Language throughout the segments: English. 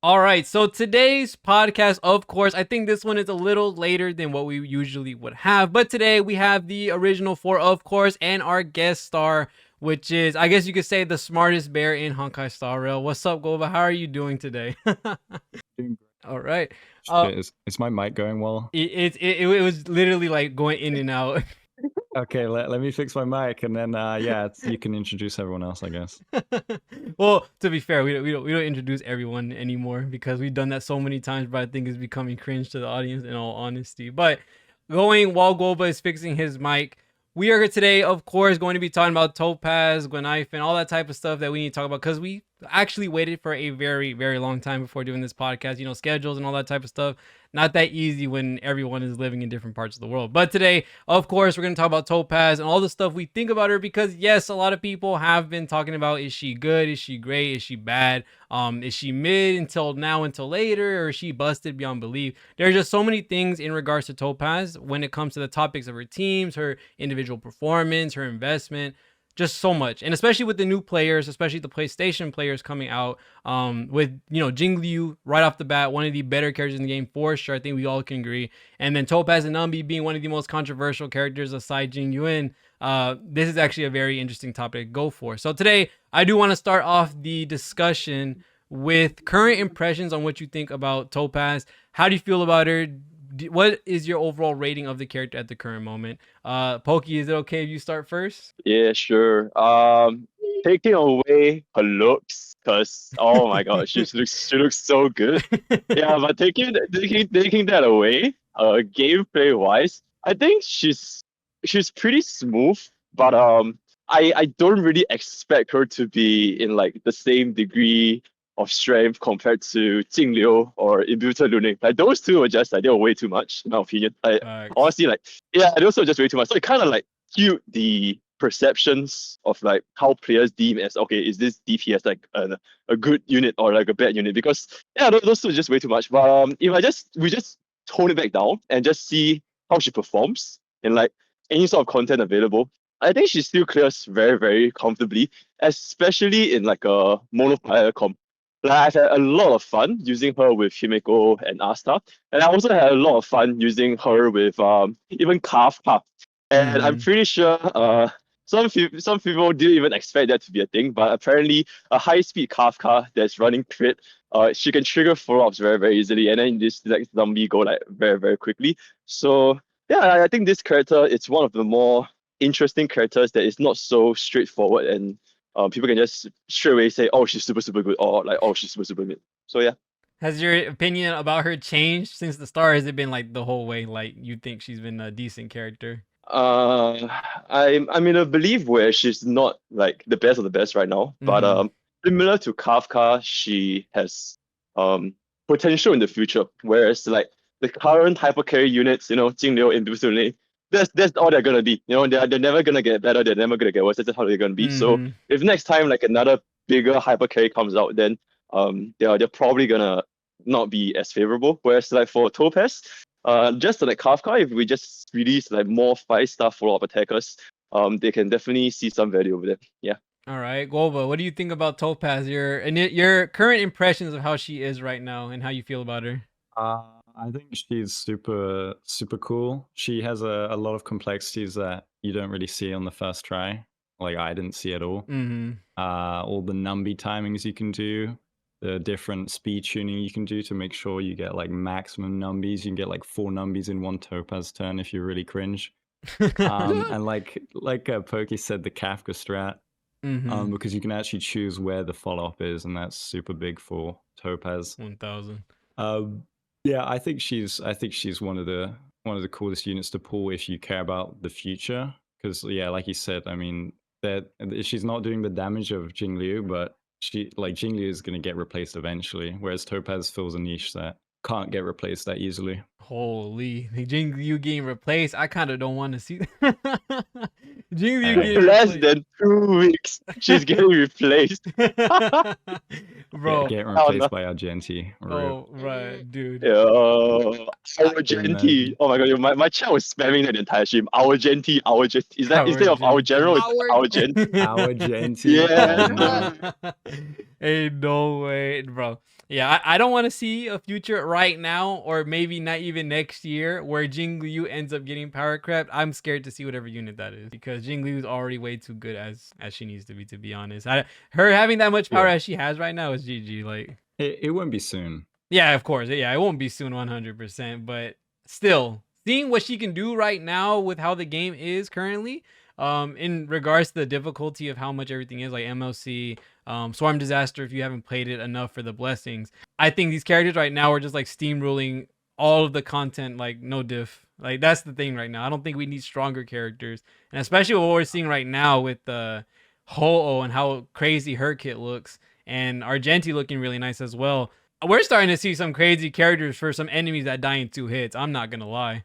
All right, so today's podcast, of course, I think this one is a little later than what we usually would have, but today we have the original four, of course, and our guest star, which is, I guess you could say, the smartest bear in Honkai Star Rail. What's up, Guoba? How are you doing today? Doing great. All right. Uh, Shit, is my mic going well? it was literally like going in and out. Okay, let me fix my mic and then yeah, you can introduce everyone else, I guess. Well, to be fair, we don't introduce everyone anymore because we've done that so many times, but I think it's becoming cringe to the audience in all honesty. But going while Guoba is fixing his mic, we are today, of course, going to be talking about Topaz, Gwenaif, and all that type of stuff that we need to talk about because we actually waited for a very, very long time before doing this podcast. You know, schedules and all that type of stuff. Not that easy when everyone is living in different parts of the world. But today, of course, we're going to talk about Topaz and all the stuff we think about her because, yes, a lot of people have been talking about, is she good? Is she great? Is she bad? Is she mid until now, until later? Or is she busted beyond belief? There's just so many things in regards to Topaz when it comes to the topics of her teams, her individual performance, her investment, just so much. And especially with the new players, especially the PlayStation players coming out, with, you know, Jing Liu right off the bat, one of the better characters in the game for sure. I think we all can agree. And then Topaz and Numby being one of the most controversial characters aside Jing Yuan. This is actually a very interesting topic to go for. So today, I do want to start off the discussion with current impressions on what you think about Topaz. How do you feel about her? What is your overall rating of the character at the current moment? Pokey, is it okay if you start first? Yeah, sure. Taking away her looks, cause oh my god, she looks so good. Yeah, but taking that away, gameplay wise, I think she's pretty smooth, but I don't really expect her to be in like the same degree of strength compared to Jing Liu or Imbuta Luning. Like those two were just like they were way too much, in my opinion. I Facts. honestly like yeah, those were just way too much. So it kind of like skewed the perceptions of like how players deem as okay, is this DP as like a good unit or like a bad unit? Because yeah, those two are just way too much. But if we just tone it back down and just see how she performs in like any sort of content available, I think she still clears very, very comfortably, especially in like a monoplayer comp. Like I've had a lot of fun using her with Himeko and Asta, and I also had a lot of fun using her with even Kafka. And I'm Mm-hmm. pretty sure some people didn't even expect that to be a thing, but apparently a high speed Kafka that's running crit, she can trigger follow ups very very easily, and then this like zombie go like very very quickly. So yeah, I think this character it's one of the more interesting characters that is not so straightforward and people can just straight away say, oh, she's super, super good, or like, oh, she's super, super mid. So yeah. Has your opinion about her changed since the start? Has it been like the whole way? Like you think she's been a decent character? Uh, I'm in a belief where she's not like the best of the best right now, but Mm-hmm. similar to Kafka, she has potential in the future. Whereas like the current hypercarry units, Jingliu and Buzune, that's all they're gonna be. They're never gonna get better. They're never gonna get worse. That's just how they're gonna be. So Mm-hmm. if next time like another bigger hypercarry comes out, then they're probably gonna not be as favorable. Whereas like for Topaz, just like Kafka, if we just release like more 5-star follow-up attackers, they can definitely see some value over there. Yeah. All right, Golba, what do you think about Topaz? Your current impressions of how she is right now and how you feel about her? I think she's super super cool. She has a lot of complexities that you don't really see on the first try. Like I didn't see at all. Mm-hmm. All the numby timings you can do, the different speed tuning you can do to make sure you get like maximum numbies. You can get like 4 numbies in one Topaz turn if you really cringe. And like Pokey said, the Kafka strat, Mm-hmm. because you can actually choose where the follow up is, and that's super big for Topaz. 1000. Um, yeah, I think she's one of the coolest units to pull if you care about the future. Because yeah, like you said, I mean that she's not doing the damage of Jingliu, but Jingliu is going to get replaced eventually, whereas Topaz fills a niche that can't get replaced that easily. Holy, Jing Liu getting replaced. I kind of don't want to see that. Jing Liu Hey, getting Less replaced. than 2 weeks, she's getting replaced. Bro, getting Oh, no. replaced by Argenti. Rip. oh, right, dude. Yeah. Our Can you Genti. imagine? Oh my god, my chat was spamming that entire stream. Our Genti, our Genti. Is that Our instead of our general, Genty. it's Our our Genti? Our Genti. Oh Yeah. no. Hey, no way, bro. Yeah, I don't want to see a future right now, or maybe not even next year, where Jing Liu ends up getting power crept. I'm scared to see whatever unit that is, because Jing Liu is already way too good as she needs to be honest. Her having that much power Yeah. as she has right now is GG. Like, It won't be soon. yeah, of course. Yeah, it won't be soon 100%, but still, seeing what she can do right now with how the game is currently, in regards to the difficulty of how much everything is, like MLC, Swarm Disaster, if you haven't played it enough for the blessings, I think these characters right now are just like steamrolling all of the content, like no diff. Like, that's the thing right now. I don't think we need stronger characters, and especially what we're seeing right now with the Ho-Oh and how crazy her kit looks, and Argenti looking really nice as well. We're starting to see some crazy characters for some enemies that die in 2 hits. I'm not gonna lie.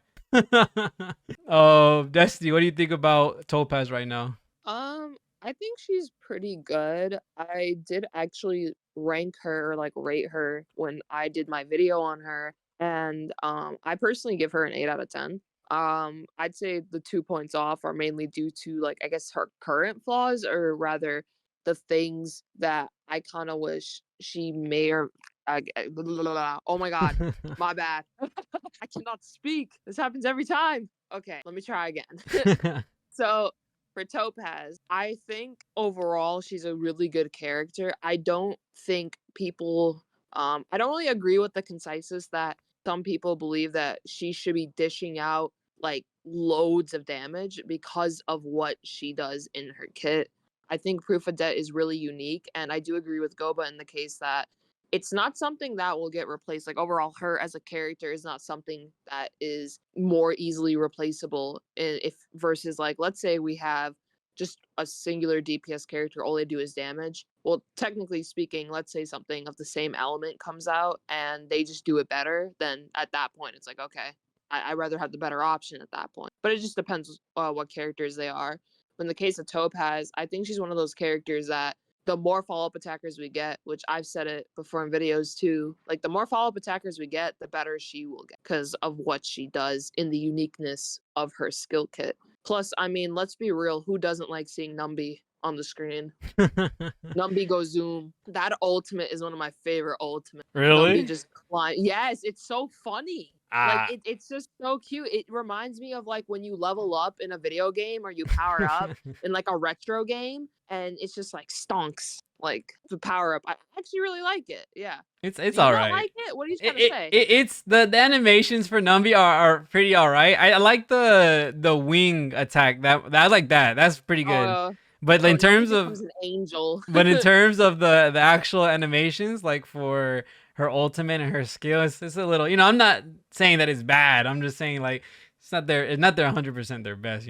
Oh, Destiny, what do you think about Topaz right now? I think she's pretty good. I did actually rank her or like rate her when I did my video on her, and I personally give her an 8 out of 10. I'd say the 2 points off are mainly due to, like, I guess her current flaws, or rather the things that I kind of wish she may or oh my god, my bad. I cannot speak. This happens every time. Okay, let me try again. So for Topaz, I think overall she's a really good character. I don't think people I don't really agree with the consensus that some people believe that she should be dishing out like loads of damage because of what she does in her kit. I think Proof of Debt is really unique, and I do agree with Guoba in the case that it's not something that will get replaced. Like, overall, her as a character is not something that is more easily replaceable. If versus, like, let's say we have just a singular DPS character, all they do is damage. Well, technically speaking, let's say something of the same element comes out and they just do it better, then at that point it's like, okay, I'd rather have the better option at that point. But it just depends what characters they are. In the case of Topaz, I think she's one of those characters that the more follow-up attackers we get, which I've said it before in videos too, like the more follow-up attackers we get, the better she will get because of what she does in the uniqueness of her skill kit. Plus, I mean, let's be real, who doesn't like seeing Numby on the screen? Numby go zoom. That ultimate is one of my favorite ultimates. Really? Numby just climb. Yes, it's so funny. Ah. Like it's just so cute. It reminds me of like when you level up in a video game or you power up in like a retro game, and it's just like stonks like the power up. I actually really like it. Yeah, It's do you all not right. like it? What are you trying to say? It's the animations for Numby are pretty all right. I like the wing attack. That I like that. That's pretty good. But in terms Numby of becomes an angel. but in terms of the actual animations, like for her ultimate and her skill, it's a little, I'm not saying that it's bad. I'm just saying, like, it's not their 100% their best,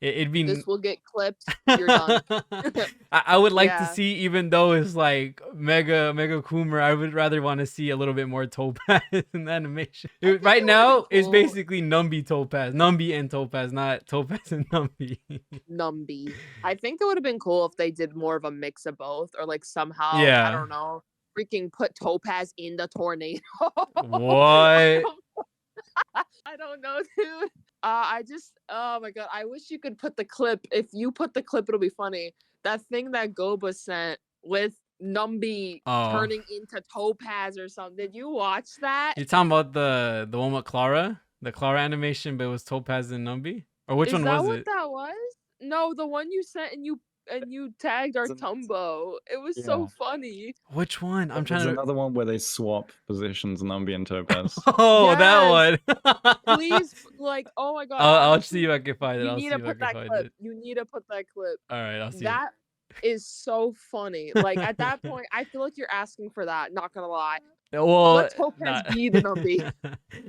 It'd be This will get clipped. You're done. I would like to Yeah. see, even though it's like mega Coomer, I would rather want to see a little bit more Topaz in the animation. Right it now, would've been it's cool. basically Numby and Topaz, not Topaz and Numby. Numby. I think it would have been cool if they did more of a mix of both, or like somehow, I Yeah. don't know, freaking put Topaz in the tornado. What? I don't know, dude. Oh my god, I wish you could put the clip. If you put the clip, it'll be funny. That thing that Guoba sent with Numby turning into Topaz or something. Did you watch that? You're talking about the one with Clara? The Clara animation, but it was Topaz and Numby? Or which one was Is that what it? that was? No, the one you sent and you tagged our Tumbo. It was so funny. Which one? I'm There's trying to. another one where they swap positions, Numby and Topaz. Oh, that one. Please, like, oh my god. I'll see if I can find it. You I'll need see to if I put can that find clip. it. You need to put that clip. All right, I'll see. That is so funny. Like, at that point, I feel like you're asking for that. Not gonna lie. Well, Let Topaz be the Numby.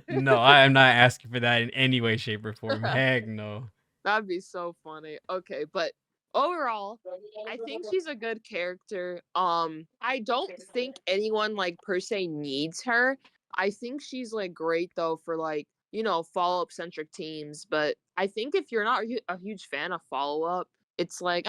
No, I am not asking for that in any way, shape, or form. Heck no. That'd be so funny. Okay, but overall, I think she's a good character. I don't think anyone like per se needs her. I think she's like great though for like, follow-up centric teams, but I think if you're not a huge fan of follow-up, it's like,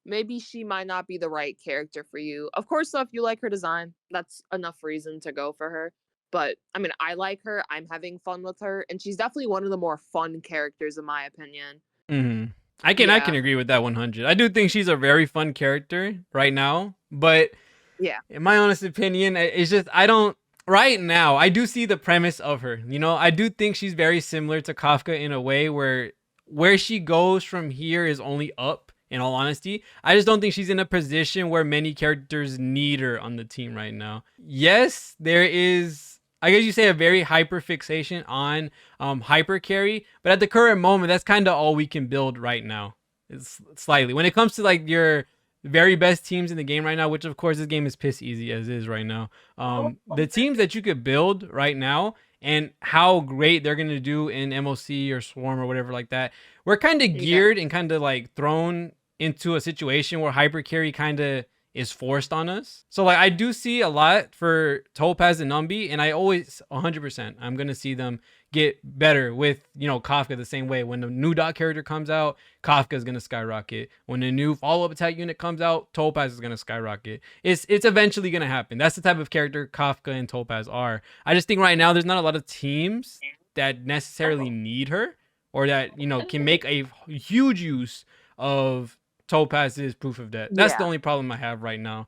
maybe she might not be the right character for you. Of course, though, if you like her design, that's enough reason to go for her. But I mean, I like her. I'm having fun with her, and she's definitely one of the more fun characters in my opinion. Mm-hmm. I can agree with that 100. I do think she's a very fun character right now, but Yeah. in my honest opinion, it's just I don't. Right now, I do see the premise of her. You know, I do think she's very similar to Kafka in a way where she goes from here is only up. In all honesty, I just don't think she's in a position where many characters need her on the team right now. Yes, there is, I guess you say, a very hyper fixation on hyper carry, but at the current moment, that's kind of all we can build right now. It's slightly when it comes to like your very best teams in the game right now, which of course this game is piss easy as is right now. The teams that you could build right now and how great they're gonna do in MOC or Swarm or whatever like that, we're kind of geared and kind of like thrown into a situation where hyper carry kind of is forced on us. So like I do see a lot for Topaz and Numby, and I always 100% I'm gonna see them get better with, you know, Kafka the same way. When the new dot character comes out, Kafka is gonna skyrocket. When the new follow-up attack unit comes out, Topaz is gonna skyrocket. It's eventually gonna happen. That's the type of character Kafka and Topaz are. I just think right now there's not a lot of teams that necessarily need her or that, you know, can make a huge use of Topaz's proof of debt. That's the only problem I have right now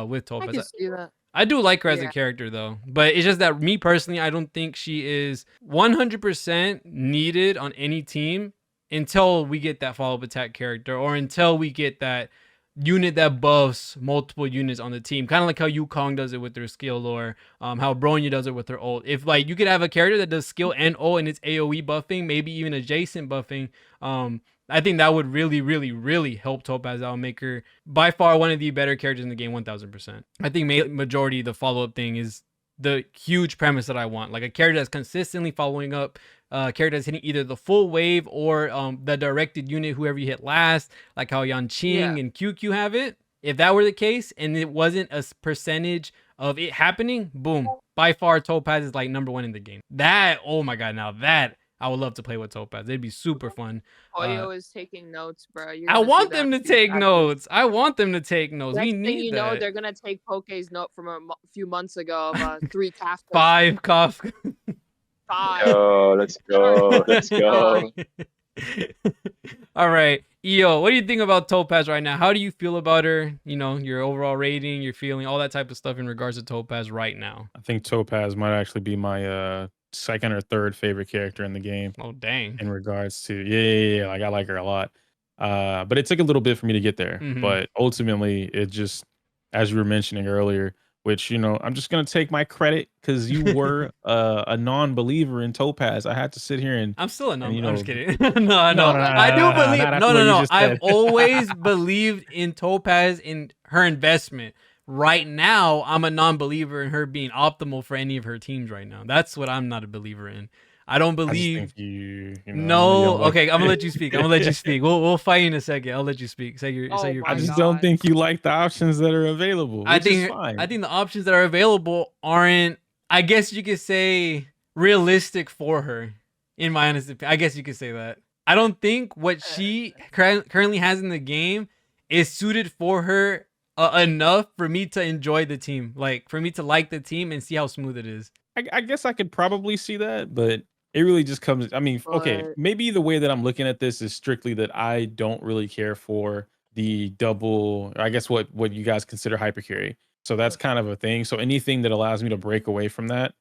with Topaz. I can see that. I do like her as a character though, but it's just that me personally, I don't think she is 100% needed on any team until we get that follow-up attack character or until we get that unit that buffs multiple units on the team, kind of like how Yukong does it with their skill, or how Bronya does it with their ult. If like you could have a character that does skill and ult and it's AoE buffing, maybe even adjacent buffing, I think that would really, really, really help Topaz out and make her by far one of the better characters in the game, 1000%. I think majority of the follow-up thing is the huge premise that I want. Like a character that's consistently following up, character that's hitting either the full wave or the directed unit, whoever you hit last, like how Yanqing and QQ have it. If that were the case and it wasn't a percentage of it happening, boom. By far, Topaz is like #1 in the game. That, oh my God, now that I would love to play with Topaz. It'd be super fun. Oyo is taking notes, bro. I want them to take notes. I want them to take notes. Next We thing need you that. know, they're gonna take Poke's note from a few months ago of 3 Kafka. 5 Kafka. 5. Yo, let's go. Let's go. All right. EO, what do you think about Topaz right now? How do you feel about her? You know, your overall rating, your feeling, all that type of stuff in regards to Topaz right now. I think Topaz might actually be my second or third favorite character in the game. Oh, dang. In regards to like I like her a lot. But it took a little bit for me to get there. But ultimately, it just, as you were mentioning earlier, which, you know, I'm just gonna take my credit because you were a non-believer in Topaz. I had to sit here and I'm still a non. you know, I'm just kidding. No. I do believe. No. I've always believed in Topaz in her investment. Right now, I'm a non-believer in her being optimal for any of her teams right now. That's what I'm not a believer in. I don't believe. I just think you know, okay, I'm gonna let you speak. We'll fight in a second. I'll let you speak. Say your. I just don't think you like the options that are available. I think the options that are available aren't, I guess you could say, realistic for her. In my honest opinion, I guess you could say that. I don't think what she currently has in the game is suited for her enough for me to enjoy the team, like for me to like the team and see how smooth it is. I guess I could probably see that, but it really just comes, I mean, okay, maybe the way that I'm looking at this is strictly that I don't really care for the double, I guess what you guys consider hyper carry. So that's kind of a thing. So anything that allows me to break away from that,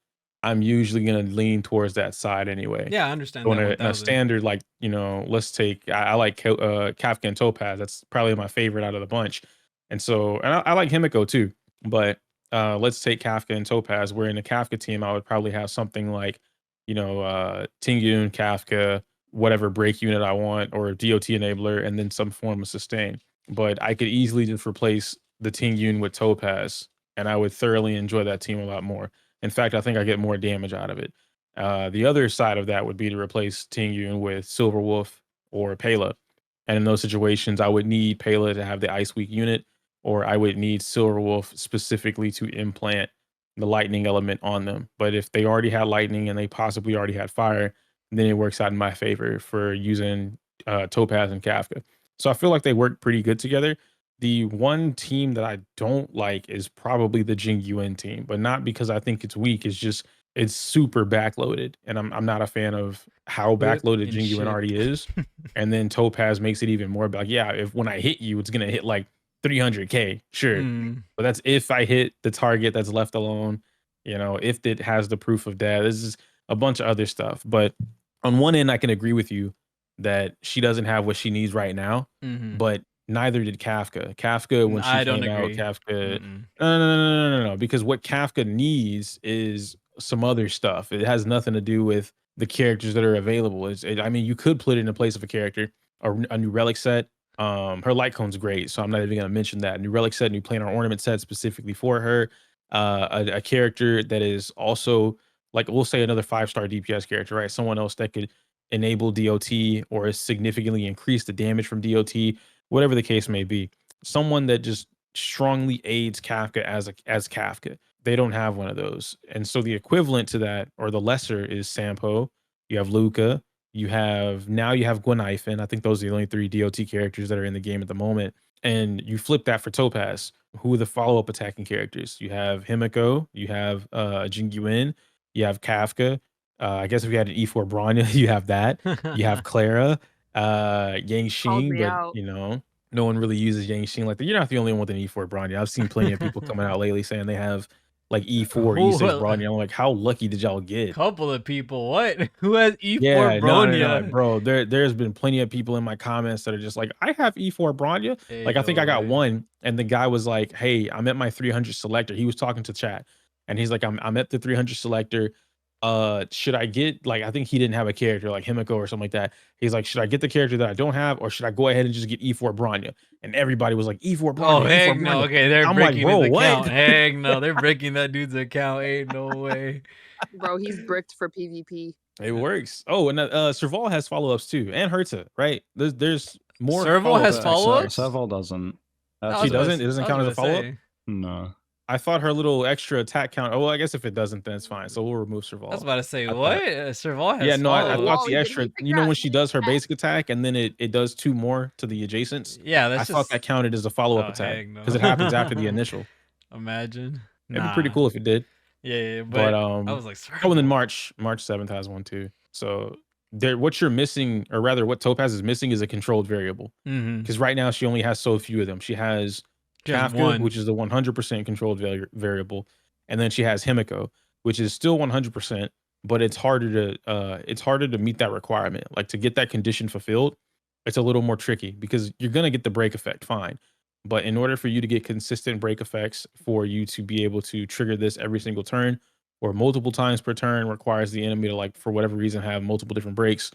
I'm usually going to lean towards that side anyway. Yeah, I understand So that. in a standard, like, you know, let's take, I like Kafka and Topaz. That's probably my favorite out of the bunch. And so, and I like Himiko too, but let's take Kafka and Topaz. Where in a Kafka team, I would probably have something like, you know, Tingyun, Kafka, whatever break unit I want, or DOT enabler, and then some form of sustain. But I could easily just replace the Tingyun with Topaz, and I would thoroughly enjoy that team a lot more. In fact, I think I get more damage out of it. The other side of that would be to replace Tingyun with Silverwolf or Pela. And in those situations, I would need Pela to have the Ice Weak unit, or I would need Silverwolf specifically to implant the lightning element on them. But if they already had lightning and they possibly already had fire, then it works out in my favor for using Topaz and Kafka. So I feel like they work pretty good together. The one team that I don't like is probably the Jingyuan team, but not because I think it's weak. It's just it's super backloaded, and I'm not a fan of how backloaded Jingyuan already is. And then Topaz makes it even more like, yeah, if when I hit you, it's gonna hit like 300K, sure. Mm. But that's if I hit the target that's left alone, if it has the proof of that. This is a bunch of other stuff. But on one end, I can agree with you that she doesn't have what she needs right now, Mm-hmm. but neither did Kafka. Kafka, when she I don't came out, agree. Kafka, Mm-mm. no, because what Kafka needs is some other stuff. It has nothing to do with the characters that are available. I mean, you could put it in the place of a character, a new relic set. Her light cone's great, so I'm not even gonna mention that. New relic set, new planar ornament set specifically for her. A character that is also like, we'll say, another 5-star DPS character, right? Someone else that could enable DOT or significantly increase the damage from DOT, whatever the case may be. Someone that just strongly aids Kafka as Kafka. They don't have one of those. And so the equivalent to that, or the lesser, is Sampo. You have Luca. You have Gwenaifen. I think those are the only 3 DOT characters that are in the game at the moment. And you flip that for Topaz. Who are the follow-up attacking characters? You have Himiko. You have Jingyuin. You have Kafka. I guess if you had an E4 Bronya, you have that. You have Clara, Yang Called Xing, me but out. no one really uses Yang Xing like that. You're not the only one with an E4 Bronya. I've seen plenty of people coming out lately saying they have like E4, E6 Who? Bronya. I'm like, how lucky did y'all get? Couple of people. What? Who has E4 Yeah, no, Bronya? bro. There's been plenty of people in my comments that are just like, I have E4 Bronya. Like, I think I got one, and the guy was like, hey, I'm at my 300 selector. He was talking to chat, and he's like, I'm at the 300 selector. Should I get, like, I think he didn't have a character like Himiko or something like that. He's like, should I get the character that I don't have, or should I go ahead and just get E4 Bronya? And everybody was like, E4 Bronya, Oh, E4 heck Bronya. no. Okay, they're I'm like, breaking bro, his account. what? Heck no, they're breaking that dude's account. Ain't no way. Bro, he's bricked for PvP. It works. Oh, and Serval has follow-ups too, and Herta, right? There's more. Serval has follow-ups. follow-ups? Serval doesn't. She doesn't? It doesn't count as a follow-up? No. I thought her little extra attack count. Oh, well, I guess if it doesn't, then it's fine. So we'll remove Serval. I was about to say, I what? thought- Serval has Yeah, no, I follow-ups? thought Whoa, the you extra, hit the when grass, she you does hit her the basic attack and then it does 2 more to the adjacents. Yeah, I that's thought just... that counted as a follow-up Oh, attack heck no. because it happens after the initial. Imagine. It'd be pretty cool if it did. Yeah, But I was like, oh, and then March 7th has one too. So what you're missing, or rather what Topaz is missing, is a controlled variable. Mm-hmm. Because right now she only has so few of them. She has Kafka, which is the 100% controlled variable, and then she has Himiko, which is still 100%, but it's harder to meet that requirement. Like, to get that condition fulfilled, it's a little more tricky because you're gonna get the break effect, fine, but in order for you to get consistent break effects, for you to be able to trigger this every single turn or multiple times per turn, requires the enemy to, like, for whatever reason, have multiple different breaks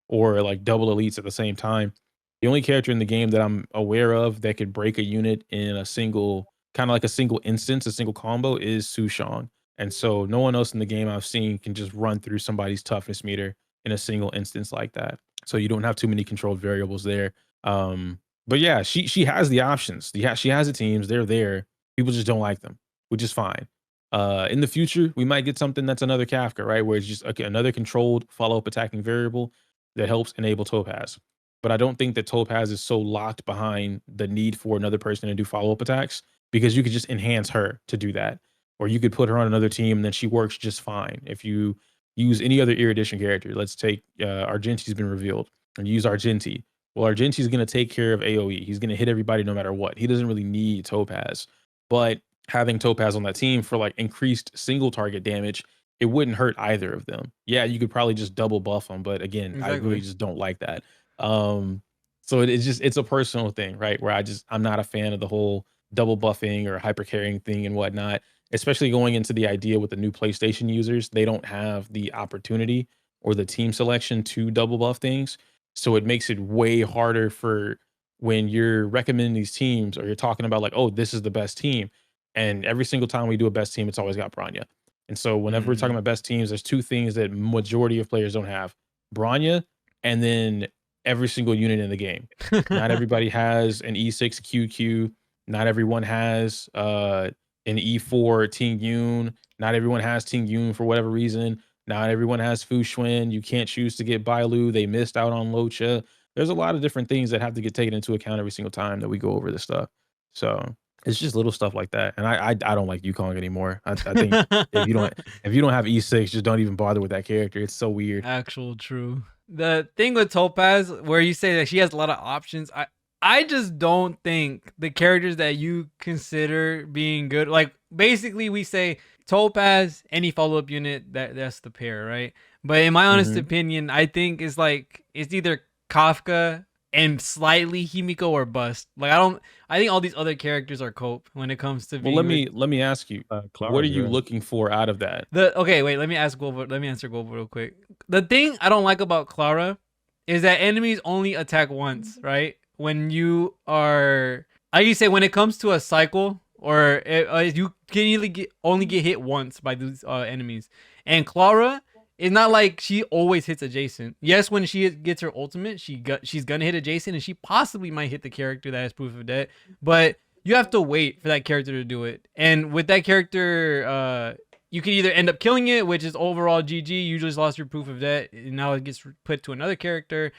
or like double elites at the same time. The only character in the game that I'm aware of that could break a unit in a single, kind of like a single instance, a single combo, is Sushong. And so no one else in the game I've seen can just run through somebody's toughness meter in a single instance like that. So you don't have too many controlled variables there. But yeah, she has the options. She has the teams. They're there. People just don't like them, which is fine. In the future, we might get something that's another Kafka, right? Where it's just another controlled follow-up attacking variable that helps enable Topaz. But I don't think that Topaz is so locked behind the need for another person to do follow-up attacks, because you could just enhance her to do that. Or you could put her on another team and then she works just fine. If you use any other Erudition character, let's take Argenti's been revealed, and use Argenti. Well, Argenti's going to take care of AoE. He's going to hit everybody no matter what. He doesn't really need Topaz. But having Topaz on that team for like increased single target damage, it wouldn't hurt either of them. Yeah, you could probably just double buff them, but again, I really just don't like that. So it's a personal thing, right? Where I'm not a fan of the whole double buffing or hyper carrying thing and whatnot, especially going into the idea with the new PlayStation users. They don't have the opportunity or the team selection to double buff things. So it makes it way harder for when you're recommending these teams, or you're talking about like, oh, this is the best team. And every single time we do a best team, it's always got Bronya. And so whenever we're talking about best teams, there's 2 things that majority of players don't have: Bronya, and then every single unit in the game. Not everybody has an E6 QQ. Not everyone has an E4 Ting Yun. Not everyone has Ting Yun for whatever reason. Not everyone has Fu Xuan. You can't choose to get Bailu. They missed out on Locha. There's a lot of different things that have to get taken into account every single time that we go over this stuff. So it's just little stuff like that. And I don't like Yukong anymore. I think if you don't have E6, just don't even bother with that character. It's so weird. Actual true. The thing with Topaz, where you say that she has a lot of options, I I just don't think the characters that you consider being good, like basically we say Topaz, any follow-up unit, that's the pair, right? But in my honest opinion, I think it's like it's either Kafka and slightly Himiko or bust. Like I think all these other characters are cope when it comes to Well, being let me ask you, Clara, what are you yeah. looking for out of that? Okay, wait, let me answer Guoba real quick. The thing I don't like about Clara is that enemies only attack once, right? When you are, like you say, when it comes to a cycle, or you can only get hit once by these enemies. And Clara is not like she always hits adjacent. Yes, when she gets her ultimate, she's gonna hit adjacent, and she possibly might hit the character that has proof of debt, but you have to wait for that character to do it. And with that character, you can either end up killing it, which is overall GG. You just lost your proof of debt, and now it gets put to another character.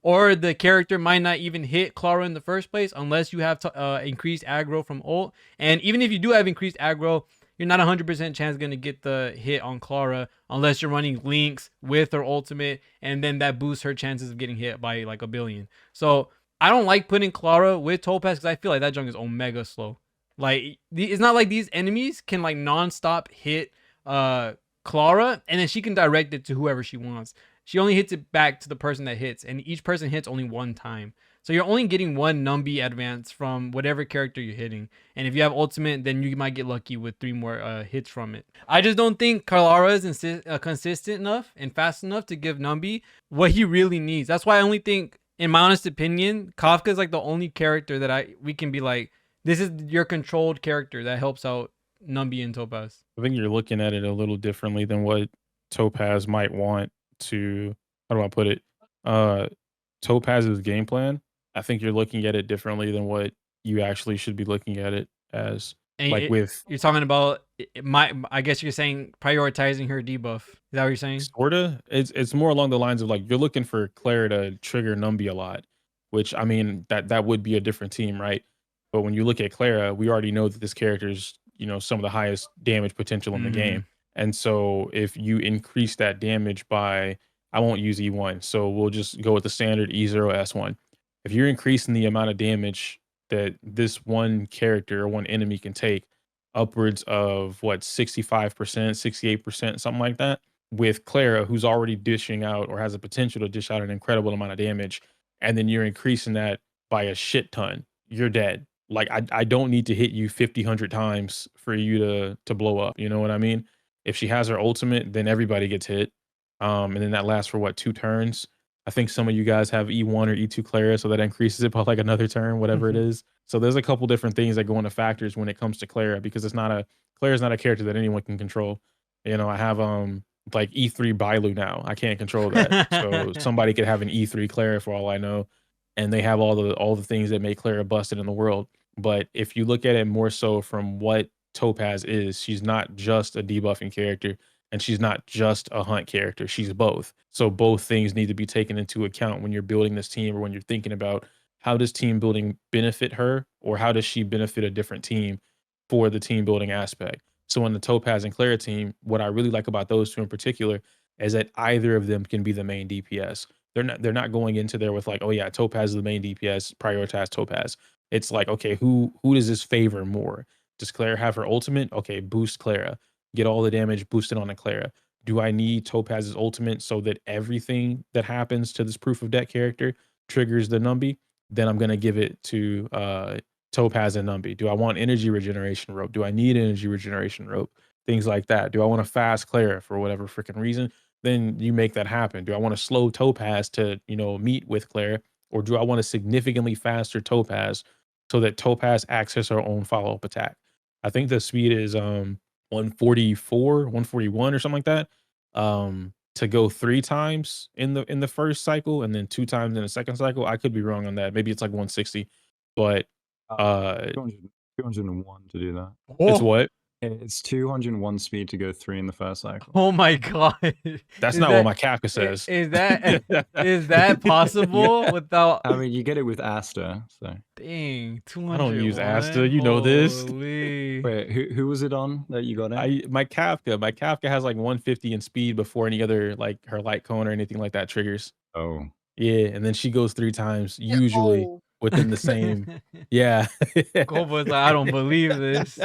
Or the character might not even hit Clara in the first place unless you have increased aggro from ult. And even if you do have increased aggro, you're not 100% chance going to get the hit on Clara unless you're running Lynx with her ultimate, and then that boosts her chances of getting hit by like 1 billion. So I don't like putting Clara with Topaz because I feel like that junk is omega slow. Like, it's not like these enemies can like non-stop hit Clara, and then she can direct it to whoever she wants. She only hits it back to the person that hits, and each person hits only one time. So you're only getting one Numby advance from whatever character you're hitting. And if you have ultimate, then you might get lucky with 3 more hits from it. I just don't think Clara is consistent enough and fast enough to give Numby what he really needs. That's why I only think, in my honest opinion, Kafka is like the only character that we can be like, this is your controlled character that helps out Numby and Topaz. I think you're looking at it a little differently than what Topaz might want to, how do I put it? Topaz's game plan, I think you're looking at it differently than what you actually should be looking at it as. And like you're talking about I guess you're saying prioritizing her debuff. Is that what you're saying? Sorta. It's more along the lines of like you're looking for Clara to trigger Numby a lot, which I mean that would be a different team, right? But when you look at Clara, we already know that this character's, some of the highest damage potential in the game. And so if you increase that damage by, I won't use E1, so we'll just go with the standard E0 S1. If you're increasing the amount of damage that this one character or one enemy can take, upwards of 65%, 68%, something like that, with Clara, who's already dishing out or has the potential to dish out an incredible amount of damage, and then you're increasing that by a shit ton, you're dead. Like I don't need to hit you 50, 100 times for you to blow up. You know what I mean? If she has her ultimate, then everybody gets hit. And then that lasts for 2 turns. I think some of you guys have E1 or E2 Clara, so that increases it by like another turn, whatever it is. So there's a couple different things that go into factors when it comes to Clara, because Clara's not a character that anyone can control. I have like E3 Bailu now. I can't control that. So somebody could have an E3 Clara for all I know, and they have all the things that make Clara busted in the world. But if you look at it more so from what Topaz is, she's not just a debuffing character, and she's not just a hunt character. She's both. So both things need to be taken into account when you're building this team, or when you're thinking about how does team building benefit her, or how does she benefit a different team for the team building aspect. So in the Topaz and Clara team, what I really like about those two in particular is that either of them can be the main DPS. They're not going into there with like, oh yeah, Topaz is the main DPS, prioritize Topaz. It's like, okay, who does this favor more? Does Clara have her ultimate? Okay, boost Clara. Get all the damage boosted on a Clara. Do I need Topaz's ultimate so that everything that happens to this proof of debt character triggers the Numby? Then I'm gonna give it to Topaz and Numby. Do I want energy regeneration rope? Do I need energy regeneration rope? Things like that. Do I want to fast Clara for whatever freaking reason? Then you make that happen. Do I want to slow Topaz to, meet with Clara? Or do I want a significantly faster Topaz so that Topaz access her own follow-up attack? I think the speed is 144, 141 or something like that. To go 3 times in the first cycle and then 2 times in the second cycle. I could be wrong on that. Maybe it's like 160. But 201 to do that. it's what? It's 201 speed to go 3 in the first cycle. Oh my god. That's not what my Kafka says. Is that possible without? I mean, you get it with Asta. So dang, 200. I don't use Asta. You know this. wait, who was it on that you got it? My Kafka has like 150 in speed before any other like her light cone or anything like that triggers. Oh. Yeah, and then she goes 3 times usually. within the same. Yeah. Guoba's like, I don't believe this.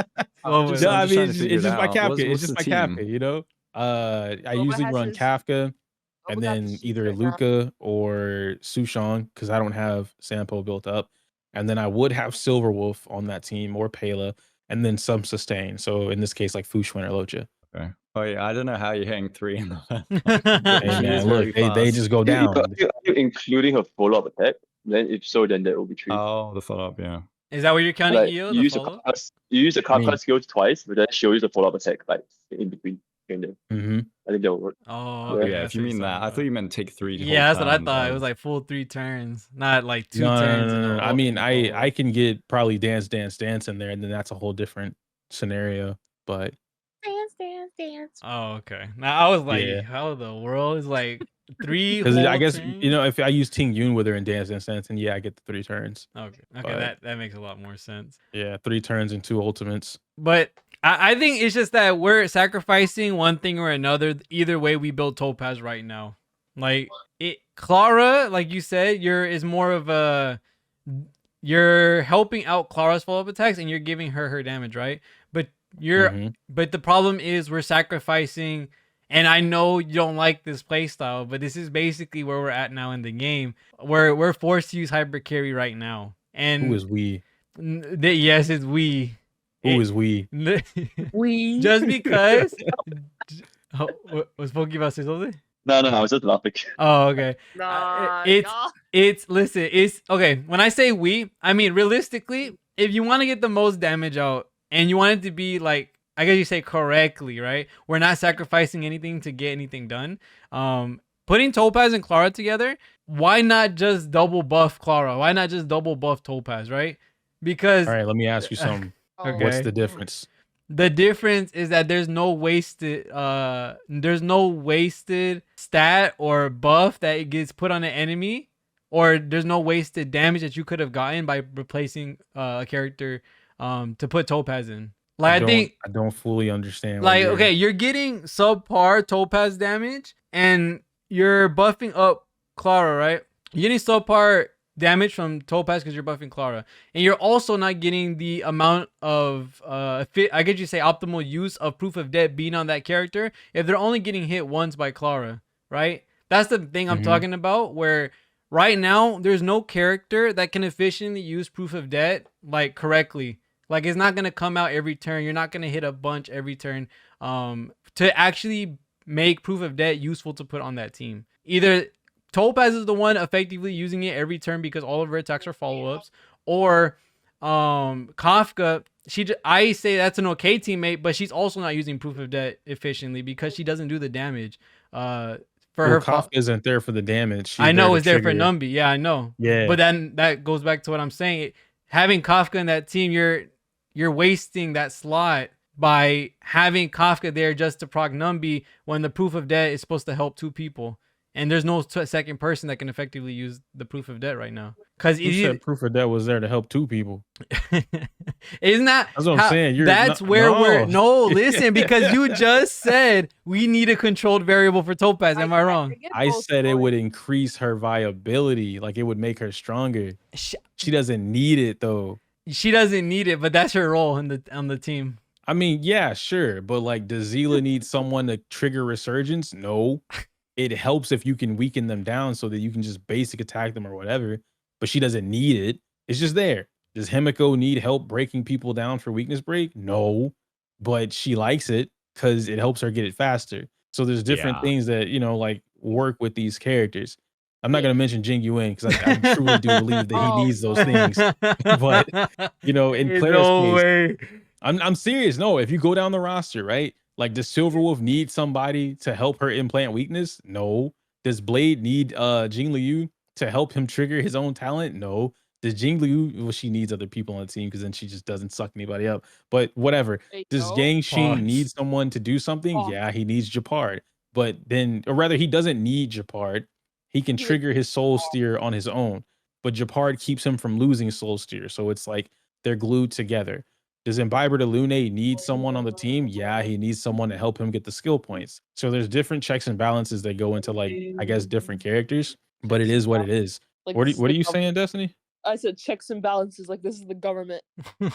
Guoba's No, I'm I just mean, trying to figure it's it just my out. Kafka. What's It's the just my team? Kafka, you know? I Guoba usually has run his- Kafka and Guoba got then the either secret now. Luca or Sushong because I don't have Sampo built up. And then I would have Silverwolf on that team or Pela and then some sustain. So in this case, like Fushwin or Locha. Okay. Oh yeah, I don't know how you're hitting 3 in the Hey She man, is look, very they fast. just go down. Are you including her follow-up attack? Then if so, then that will be 3. Oh, the follow-up, yeah. Is that what you're counting, Like EO? you The use follow? you use the I mean- Kafka skills twice, but then she'll use the follow-up attack like in between. And then Mm-hmm. I think that will work. Oh, Okay, okay, yeah, that's if you what he's mean that. talking I thought about. you meant take 3 whole Yeah, that's what I turns. thought. It was like full 3 turns, not like 2 No, turns. in a I row mean, and I follow. can get probably dance in there, and then that's a whole different scenario. But Dance. Oh, okay. Now I was like, Yeah. how the world is like 3 because whole I guess turns? you know if I use Ting Yun with her in dance, and yeah, I get the 3 turns. Okay, but- that makes a lot more sense. Yeah, 3 turns and 2 ultimates. But I think it's just that we're sacrificing one thing or another. Either way, we build Topaz right now. Like Clara, like you said, is more of a you're helping out Clara's follow-up attacks and you're giving her damage, right? But Mhm. but the problem is we're sacrificing. And I know you don't like this playstyle, but this is basically where we're at now in the game. We're forced to use hyper carry right now. And Who is we? yes, it's we. Who is we? We Just because was Pokey about to say something? No, I was just laughing. Oh, okay. Nah, it's y'all. it's okay. When I say we, I mean realistically, if you want to get the most damage out and you want it to be like, I guess you say correctly, right? We're not sacrificing anything to get anything done. Putting Topaz and Clara together, why not just double buff Clara? Why not just double buff Topaz, right? Because All right, let me ask you something. Okay. What's the difference? the difference is that there's no wasted stat or buff that gets put on an enemy, or there's no wasted damage that you could have gotten by replacing a character to put Topaz in. Like I don't fully understand. what like you're- okay, you're getting subpar Topaz damage and you're buffing up Clara, right? You're getting subpar damage from Topaz because you're buffing Clara, and you're also not getting the amount of I guess you say optimal use of Proof of Debt being on that character if they're only getting hit once by Clara, right? That's the thing I'm Mhm. talking about, where right now there's no character that can efficiently use Proof of Debt like correctly. Like it's not gonna come out every turn. You're not gonna hit a bunch every turn to actually make Proof of Debt useful to put on that team. Either Topaz is the one effectively using it every turn because all of her attacks are follow-ups, or Kafka, I say that's an okay teammate, but she's also not using Proof of Debt efficiently because she doesn't do the damage. For her Kafka isn't there for the damage. She's I know to it's there for trigger- Numby. Yeah, I know. Yeah. But then that goes back to what I'm saying. Having Kafka in that team, you're wasting that slot by having Kafka there just to proc Numby when the Proof of Debt is supposed to help 2 people. And there's no second person that can effectively use the Proof of Debt right now. Because Who said Proof of Debt was there to help 2 people? isn't that That's what I'm saying. That's where we're listen, because you just said we need a controlled variable for Topaz. Am I wrong? get I both said it points. would increase her viability, like it would make her stronger. She doesn't need it though. She doesn't need it, but that's her role on the team. I mean, yeah, sure, but like, does Zila need someone to trigger resurgence? No. It helps if you can weaken them down so that you can just basic attack them or whatever, but she doesn't need it. It's just there. Does Himiko need help breaking people down for weakness break? No, but she likes it because it helps her get it faster. So there's different Yeah. things that, like work with these characters. I'm not going to mention Jing Yuan because I truly do believe that he needs those things. But, in There's Claire's no case, way. I'm serious. No, if you go down the roster, right? Like, does Silverwolf need somebody to help her implant weakness? No. Does Blade need Jing Liu to help him trigger his own talent? No. Does Jing Liu? Well, she needs other people on the team because then she just doesn't suck anybody up. But whatever. Hey, Does yo. Yang Xing Pause. need someone to do something? Pause. Yeah, he needs Japard. But then, or rather, he doesn't need Japard. He can trigger his Soul Steer on his own. But Japard keeps him from losing Soul Steer. So it's like they're glued together. Does Imbiber de Lune need someone on the team? Yeah, he needs someone to help him get the skill points. So there's different checks and balances that go into, like, I guess, different characters, but it is what it is. Like, What are this is you like saying, Destiny? I said checks and balances, like this is the government.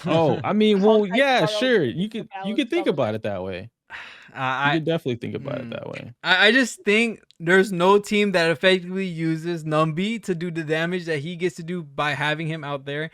Oh, I mean, well, Honkai yeah, Star Rail sure. is You the could balanced think about government. it that way. You I could definitely think about it mm, that way. I just think there's no team that effectively uses Numby to do the damage that he gets to do by having him out there,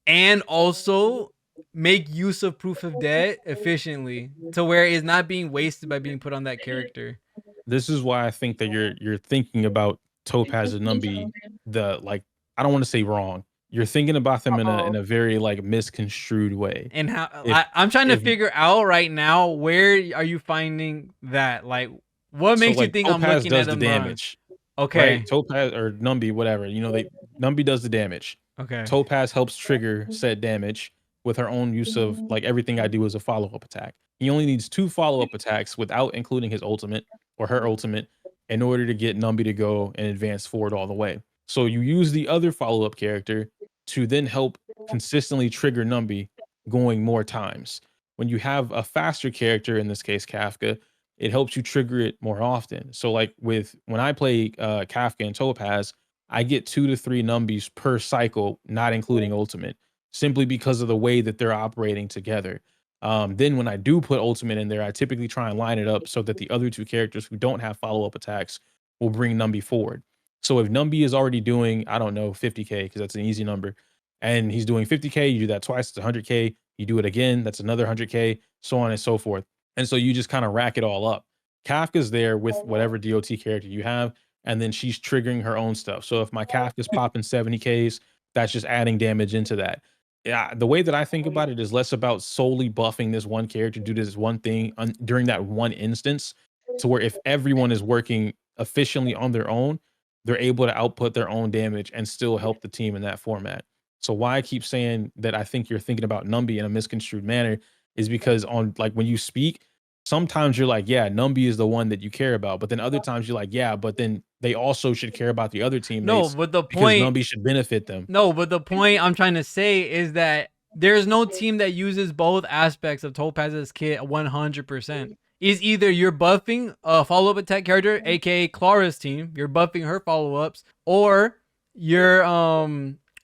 and also make use of proof of debt efficiently to where it's not being wasted by being put on that character. This is why I think that you're thinking about Topaz and Numby the like I don't want to say wrong. You're thinking about them in Uh-oh. a very like misconstrued way. And how If I'm trying to if figure out right now, where are you finding that? Like, what so makes you like think I'm Topaz looking at does the them wrong? damage, right? Okay. Topaz or Numby, whatever. You know, Numby does the damage. Okay. Topaz helps trigger said damage with her own use of like everything I do is a follow-up attack. He only needs 2 follow-up attacks without including his ultimate or her ultimate in order to get Numby to go and advance forward all the way. So you use the other follow-up character to then help consistently trigger Numby going more times. When you have a faster character, in this case Kafka, it helps you trigger it more often. So like when I play Kafka and Topaz, I get 2 to 3 Numbies per cycle, not including ultimate, simply because of the way that they're operating together. Then when I do put ultimate in there, I typically try and line it up so that the other 2 characters who don't have follow-up attacks will bring Numby forward. So if Numby is already doing, I don't know, 50k, because that's an easy number, and he's doing 50k, you do that twice, it's 100k, you do it again, that's another 100k, so on and so forth. And so you just kind of rack it all up. Kafka's there with whatever DOT character you have, and then she's triggering her own stuff. So if my Kafka's popping 70Ks, that's just adding damage into that. Yeah, the way that I think about it is less about solely buffing this one character, do this one thing during that one instance, to where if everyone is working efficiently on their own, they're able to output their own damage and still help the team in that format. So why I keep saying that I think you're thinking about Numby in a misconstrued manner is because on like when you speak, sometimes you're like, yeah, Numby is the one that you care about, but then other times you're like, yeah, but then they also should care about the other No, teammates but the because point Numby should benefit them. No, but the point I'm trying to say is that there's no team that uses both aspects of Topaz's kit 100%. Is either you're buffing a follow-up attack character, aka Clara's team, you're buffing her follow-ups, or you're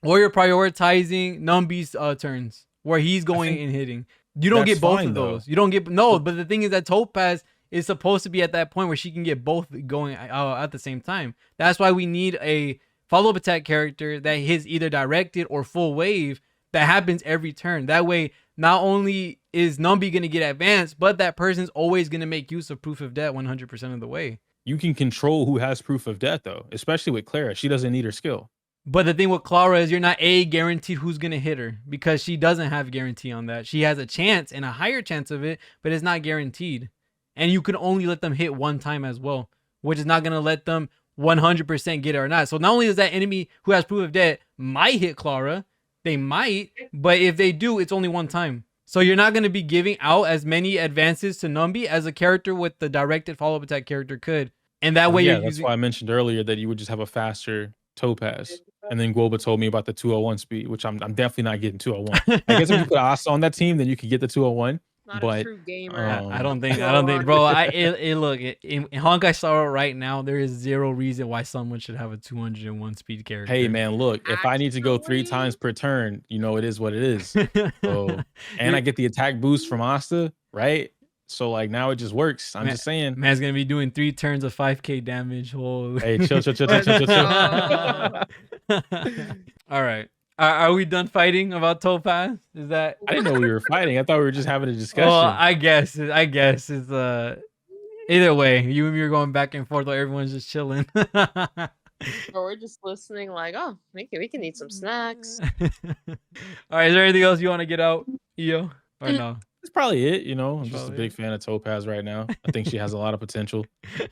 prioritizing Numby's turns where he's going and hitting. You don't that's get both fine, of though. those. You don't get but the thing is that Topaz is supposed to be at that point where she can get both going at the same time. That's why we need a follow-up attack character that hits either directed or full wave that happens every turn. That way, not only is Numby going to get advanced, but that person's always going to make use of proof of debt 100% of the way. You can control who has proof of debt, though, especially with Clara. She doesn't need her skill. But the thing with Clara is you're not guaranteed who's going to hit her because she doesn't have guarantee on that. She has a chance and a higher chance of it, but it's not guaranteed. And you can only let them hit one time as well, which is not going to let them 100% get it or not. So not only is that enemy who has proof of debt might hit Clara, they might, but if they do, it's only one time. So you're not going to be giving out as many advances to Numby as a character with the directed follow-up attack character could. And that way yeah, you're that's using... why I mentioned earlier that you would just have a faster Topaz. And then Guoba told me about the 201 speed, which I'm definitely not getting 201. I guess if you put Asa on that team, then you could get the 201. Not But a true gamer. I don't think, bro. Look, in Honkai Star Rail right now, there is zero reason why someone should have a 201 speed character. Hey, man, look, if I need to go 3 Actually- times per turn, you know, it is what it is. So, and I get the attack boost from Asta, right? So, like, now it just works. I'm just saying. Man's gonna be doing 3 turns of 5k damage. Holy. Hey, chill. All right. Are we done fighting about Topaz? Is that? I didn't know we were fighting. I thought we were just having a discussion. Well, I guess it's either way. You and me are going back and forth while everyone's just chilling. Or we're just listening like, oh, we can eat some snacks. All right. Is there anything else you want to get out, Io? Or no? That's probably it. You know, I'm just a Probably big fan of Topaz right now. I think she has a lot of potential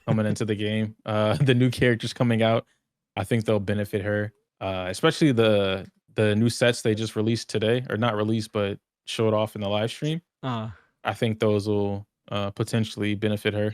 coming into the game. The new characters coming out, I think they'll benefit her. Especially the new sets they just released today, or not released, but showed off in the live stream. I think those will potentially benefit her.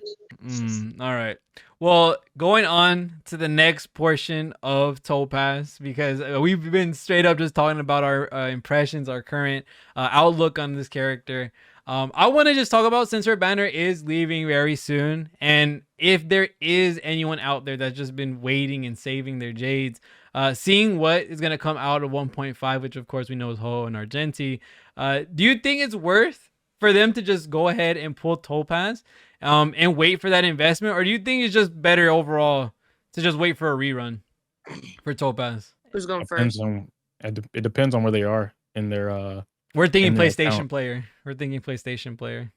All right. Well, going on to the next portion of Topaz, because we've been straight up just talking about our impressions, our current outlook on this character. I want to just talk about, since her banner is leaving very soon, and if there is anyone out there that's just been waiting and saving their jades, seeing what is going to come out of 1.5, which of course we know is Ho and Argenti, do you think it's worth for them to just go ahead and pull Topaz and wait for that investment? Or do you think it's just better overall to just wait for a rerun for Topaz? Who's going Depends first? on it depends on where they are in their We're thinking in their PlayStation account. player. We're thinking PlayStation player.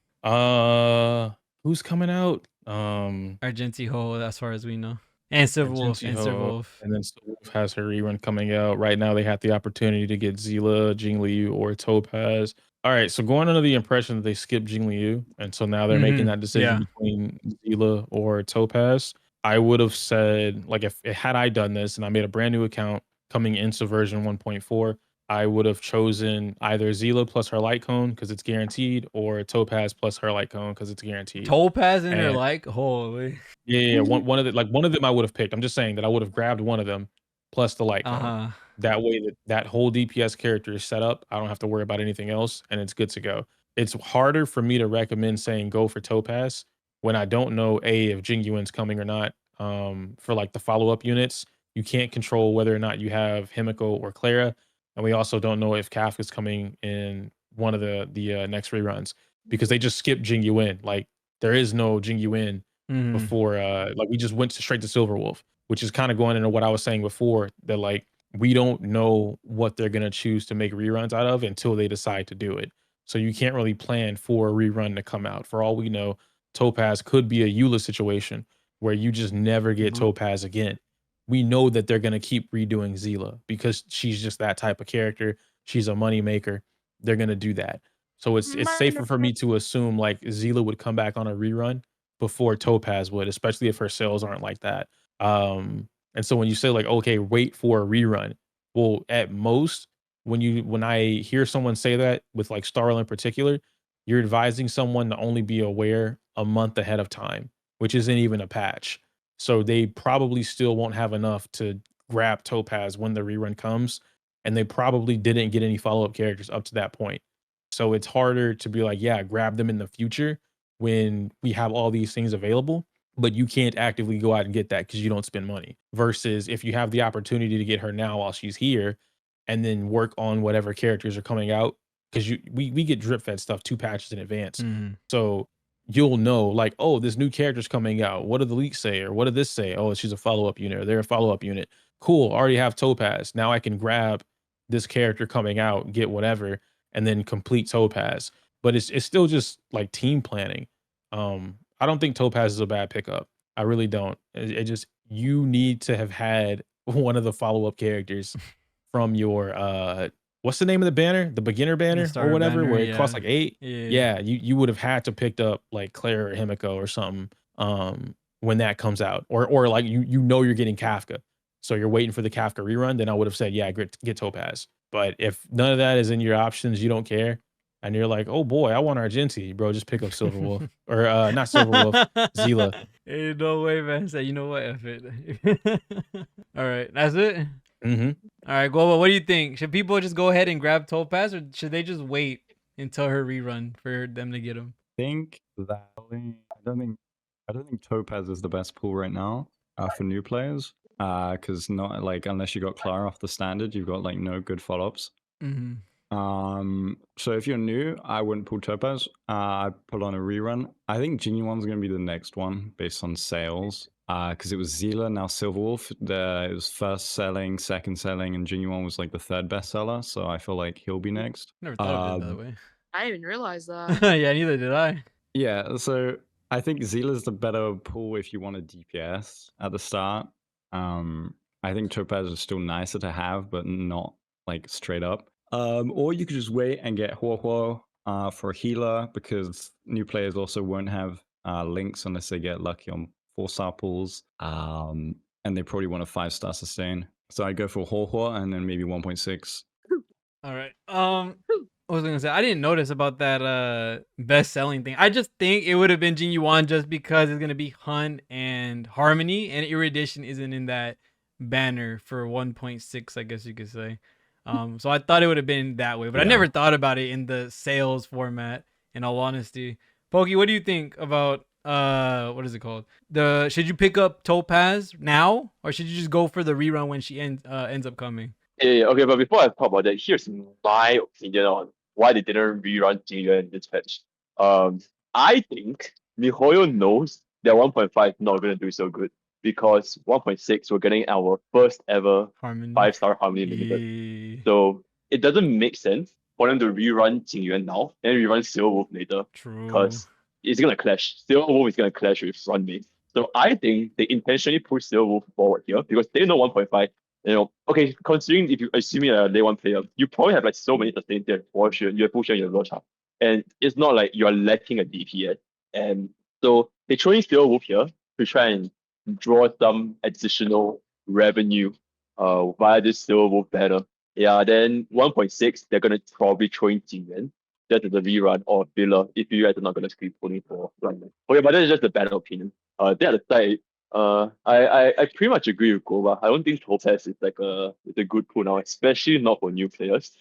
Who's coming out? Argenti Ho, as far as we know. And Silver Wolf. Argenti And Silver Ho, Wolf. and then Silver Wolf has her rerun coming out. Right now they have the opportunity to get Zila, Jingliu, or Topaz. All right, so going under the impression that they skipped Jingliu, and so now they're making that decision Yeah. between Zila or Topaz. I would have said, like, if had I done this and I made a brand new account coming into version 1.4, I would have chosen either Zila plus her light cone because it's guaranteed, or Topaz plus her light cone because it's guaranteed. Topaz in her And- like, holy. Yeah, one of them I would have picked. I'm just saying that I would have grabbed one of them plus the light cone. That way that whole DPS character is set up. I don't have to worry about anything else, and it's good to go. It's harder for me to recommend saying go for Topaz when I don't know if Jingyuin's coming or not. For like the follow-up units, you can't control whether or not you have Himiko or Clara, and we also don't know if Kafka's coming in one of the next reruns because they just skipped Jingyuin. Like there is no Jingyuin before like we just went straight to Silver Wolf, which is kind of going into what I was saying before, that like we don't know what they're going to choose to make reruns out of until they decide to do it. So you can't really plan for a rerun to come out. For all we know, Topaz could be a Eula situation where you just never get Topaz again. We know that they're going to keep redoing Zila because she's just that type of character. She's a money maker. They're going to do that. So it's safer for me to assume like Zila would come back on a rerun before Topaz would, especially if her sales aren't like that. And so when you say like, okay, wait for a rerun, well, at most, when I hear someone say that with like Star Rail in particular, you're advising someone to only be aware a month ahead of time, which isn't even a patch. So they probably still won't have enough to grab Topaz when the rerun comes, and they probably didn't get any follow-up characters up to that point. So it's harder to be like, yeah, grab them in the future when we have all these things available, but you can't actively go out and get that because you don't spend money. Versus if you have the opportunity to get her now while she's here, and then work on whatever characters are coming out, because we get drip fed stuff 2 patches in advance. So you'll know like, oh, this new character's coming out. What do the leaks say? Or what did this say? Oh, she's a follow-up unit, or they're a follow-up unit. Cool, already have Topaz. Now I can grab this character coming out, get whatever, and then complete Topaz. But it's still just like team planning. I don't think Topaz is a bad pickup. I really don't. It just, you need to have had one of the follow-up characters from your what's the name of the banner? The beginner banner or starter whatever, banner, where it costs yeah. like 8. Yeah. Yeah, you would have had to picked up like Claire or Himiko or something when that comes out. Or like you know you're getting Kafka. So you're waiting for the Kafka rerun, then I would have said, yeah, get Topaz. But if none of that is in your options, you don't care, and you're like, oh boy, I want Argenti, bro, just pick up Silver Wolf. Or not Silver Wolf, Zila. Hey, no way, man. Say, you know what? F it. All right, that's it. Mm-hmm. All right, Guoba, what do you think? Should people just go ahead and grab Topaz, or should they just wait until her rerun for them to get them? Think that I don't think Topaz is the best pool right now for new players. Because not like, unless you got Clara off the standard, you've got like no good follow-ups. So if you're new, I wouldn't pull Topaz. I'd pull on a rerun. I think Genuine's going to be the next one based on sales. Because it was Zila, now Silver Wolf. It was first selling, second selling, and Genuine was like the third bestseller. So I feel like he'll be next. Never thought of it that way. I didn't even realize that. Yeah, neither did I. Yeah, so I think Zila's the better pool if you want a DPS at the start. I think Topaz is still nicer to have, but not like straight up. Or you could just wait and get HOHO for a healer, because new players also won't have links unless they get lucky on 4-star pools. And they probably want a 5-star sustain. So I go for HOHO and then maybe 1.6. All right. What was I gonna say? I didn't notice about that best selling thing. I just think it would have been Genuine just because it's gonna be Hunt and Harmony, and Erudition isn't in that banner for 1.6, I guess you could say. So I thought it would have been that way, but I Yeah. never thought about it in the sales format. in all honesty. Pokey, what do you think about what is it called? Should you pick up Topaz now, or should you just go for the rerun when she ends up coming? Yeah, okay, but before I talk about that, here's my opinion on why they didn't rerun Jingle in this patch. I think MiHoYo knows that 1.5 not gonna do so good because 1.6 we're getting our first ever Harmony. 5-star Harmony Limited. Yeah, So it doesn't make sense for them to rerun Jingyuan now and rerun Silver Wolf later true. because it's gonna clash. Silver Wolf is gonna clash with Runmate. So I think they intentionally push Silver Wolf forward here because they know 1.5. Okay, considering if you assuming a day one player, you probably have like so many sustained there for sure. You have Fusion, you have Rocha. And it's not like you're lacking a DPS. And so they throw in Silver Wolf here to try and draw some additional revenue via this Silver Wolf banner. Yeah, then 1.6, they're gonna probably throw in Jingyuan. That's the rerun or filler if you guys are not gonna script only for Runmate. Okay, but that's just a bad opinion. That aside, I pretty much agree with Guoba. I don't think Topaz is like it's a good pool now, especially not for new players.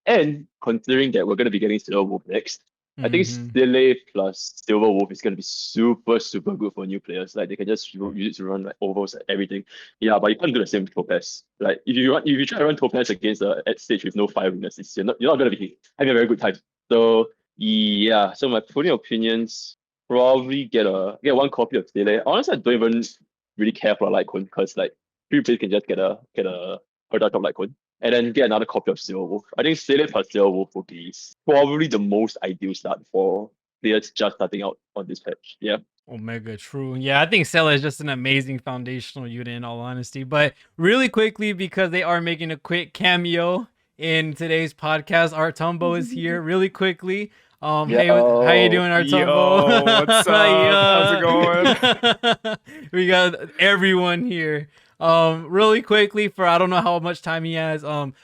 And considering that we're gonna be getting Silver Wolf next, I think Mhm. Stille plus Silver Wolf is gonna be super good for new players. Like they can just use it to run like overs and everything. Yeah, but you can't do the same with Topaz. Like if you try to run Topaz against at stage with no fire weaknesses, you're not gonna be having a very good time. So yeah, so my putting opinions probably get one copy of Stele. Honestly, I don't even really care for a Litecoin because like few players can just get a product of Litecoin and then get another copy of Silver Wolf. I think Stele plus Silver Wolf would be probably the most ideal start for players just starting out on this patch. Yeah. Omega, true. Yeah, I think Sela is just an amazing foundational unit in all honesty. But really quickly, because they are making a quick cameo in today's podcast, Artumbo is here really quickly. Hey, how you doing, Artumbo? Yo, what's up? How's it going? We got everyone here. Really quickly, for I don't know how much time he has.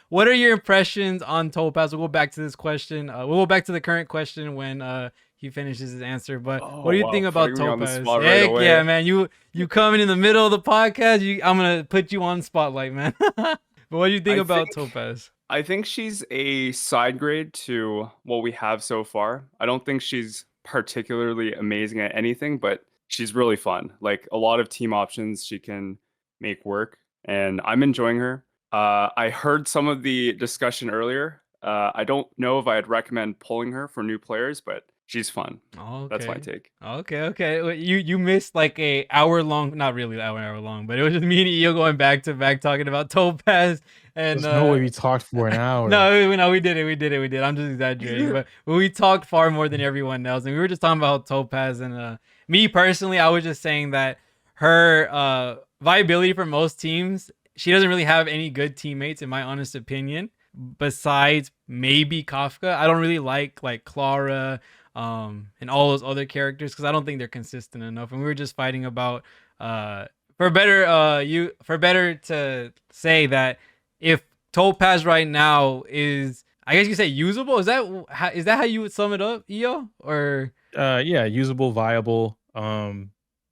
What are your impressions on Topaz? We'll go back to this question. We'll go back to the current question when he finishes his answer. But what do you think about putting me on the Topaz? spot right Heck away. yeah, man! You coming in the middle of the podcast? I'm gonna put you on spotlight, man. But what do you think about Topaz? I think she's a side grade to what we have so far. I don't think she's particularly amazing at anything, but she's really fun. Like a lot of team options she can make work, and I'm enjoying her. I heard some of the discussion earlier. I don't know if I'd recommend pulling her for new players, but she's fun. Okay. That's my take. Okay. Well, you missed like a hour long, not really hour long, but it was just me and Io going back to back talking about Topaz. And There's no way we talked for an hour. No, we did it. I'm just exaggerating, but we talked far more than everyone else, and we were just talking about Topaz. And me personally, I was just saying that her viability for most teams, she doesn't really have any good teammates, in my honest opinion. Besides maybe Kafka, I don't really like Clara, and all those other characters because I don't think they're consistent enough. And we were just fighting about for better to say that if Topaz right now is, I guess you say usable. Is that how you would sum it up, Io? Or yeah, usable, viable,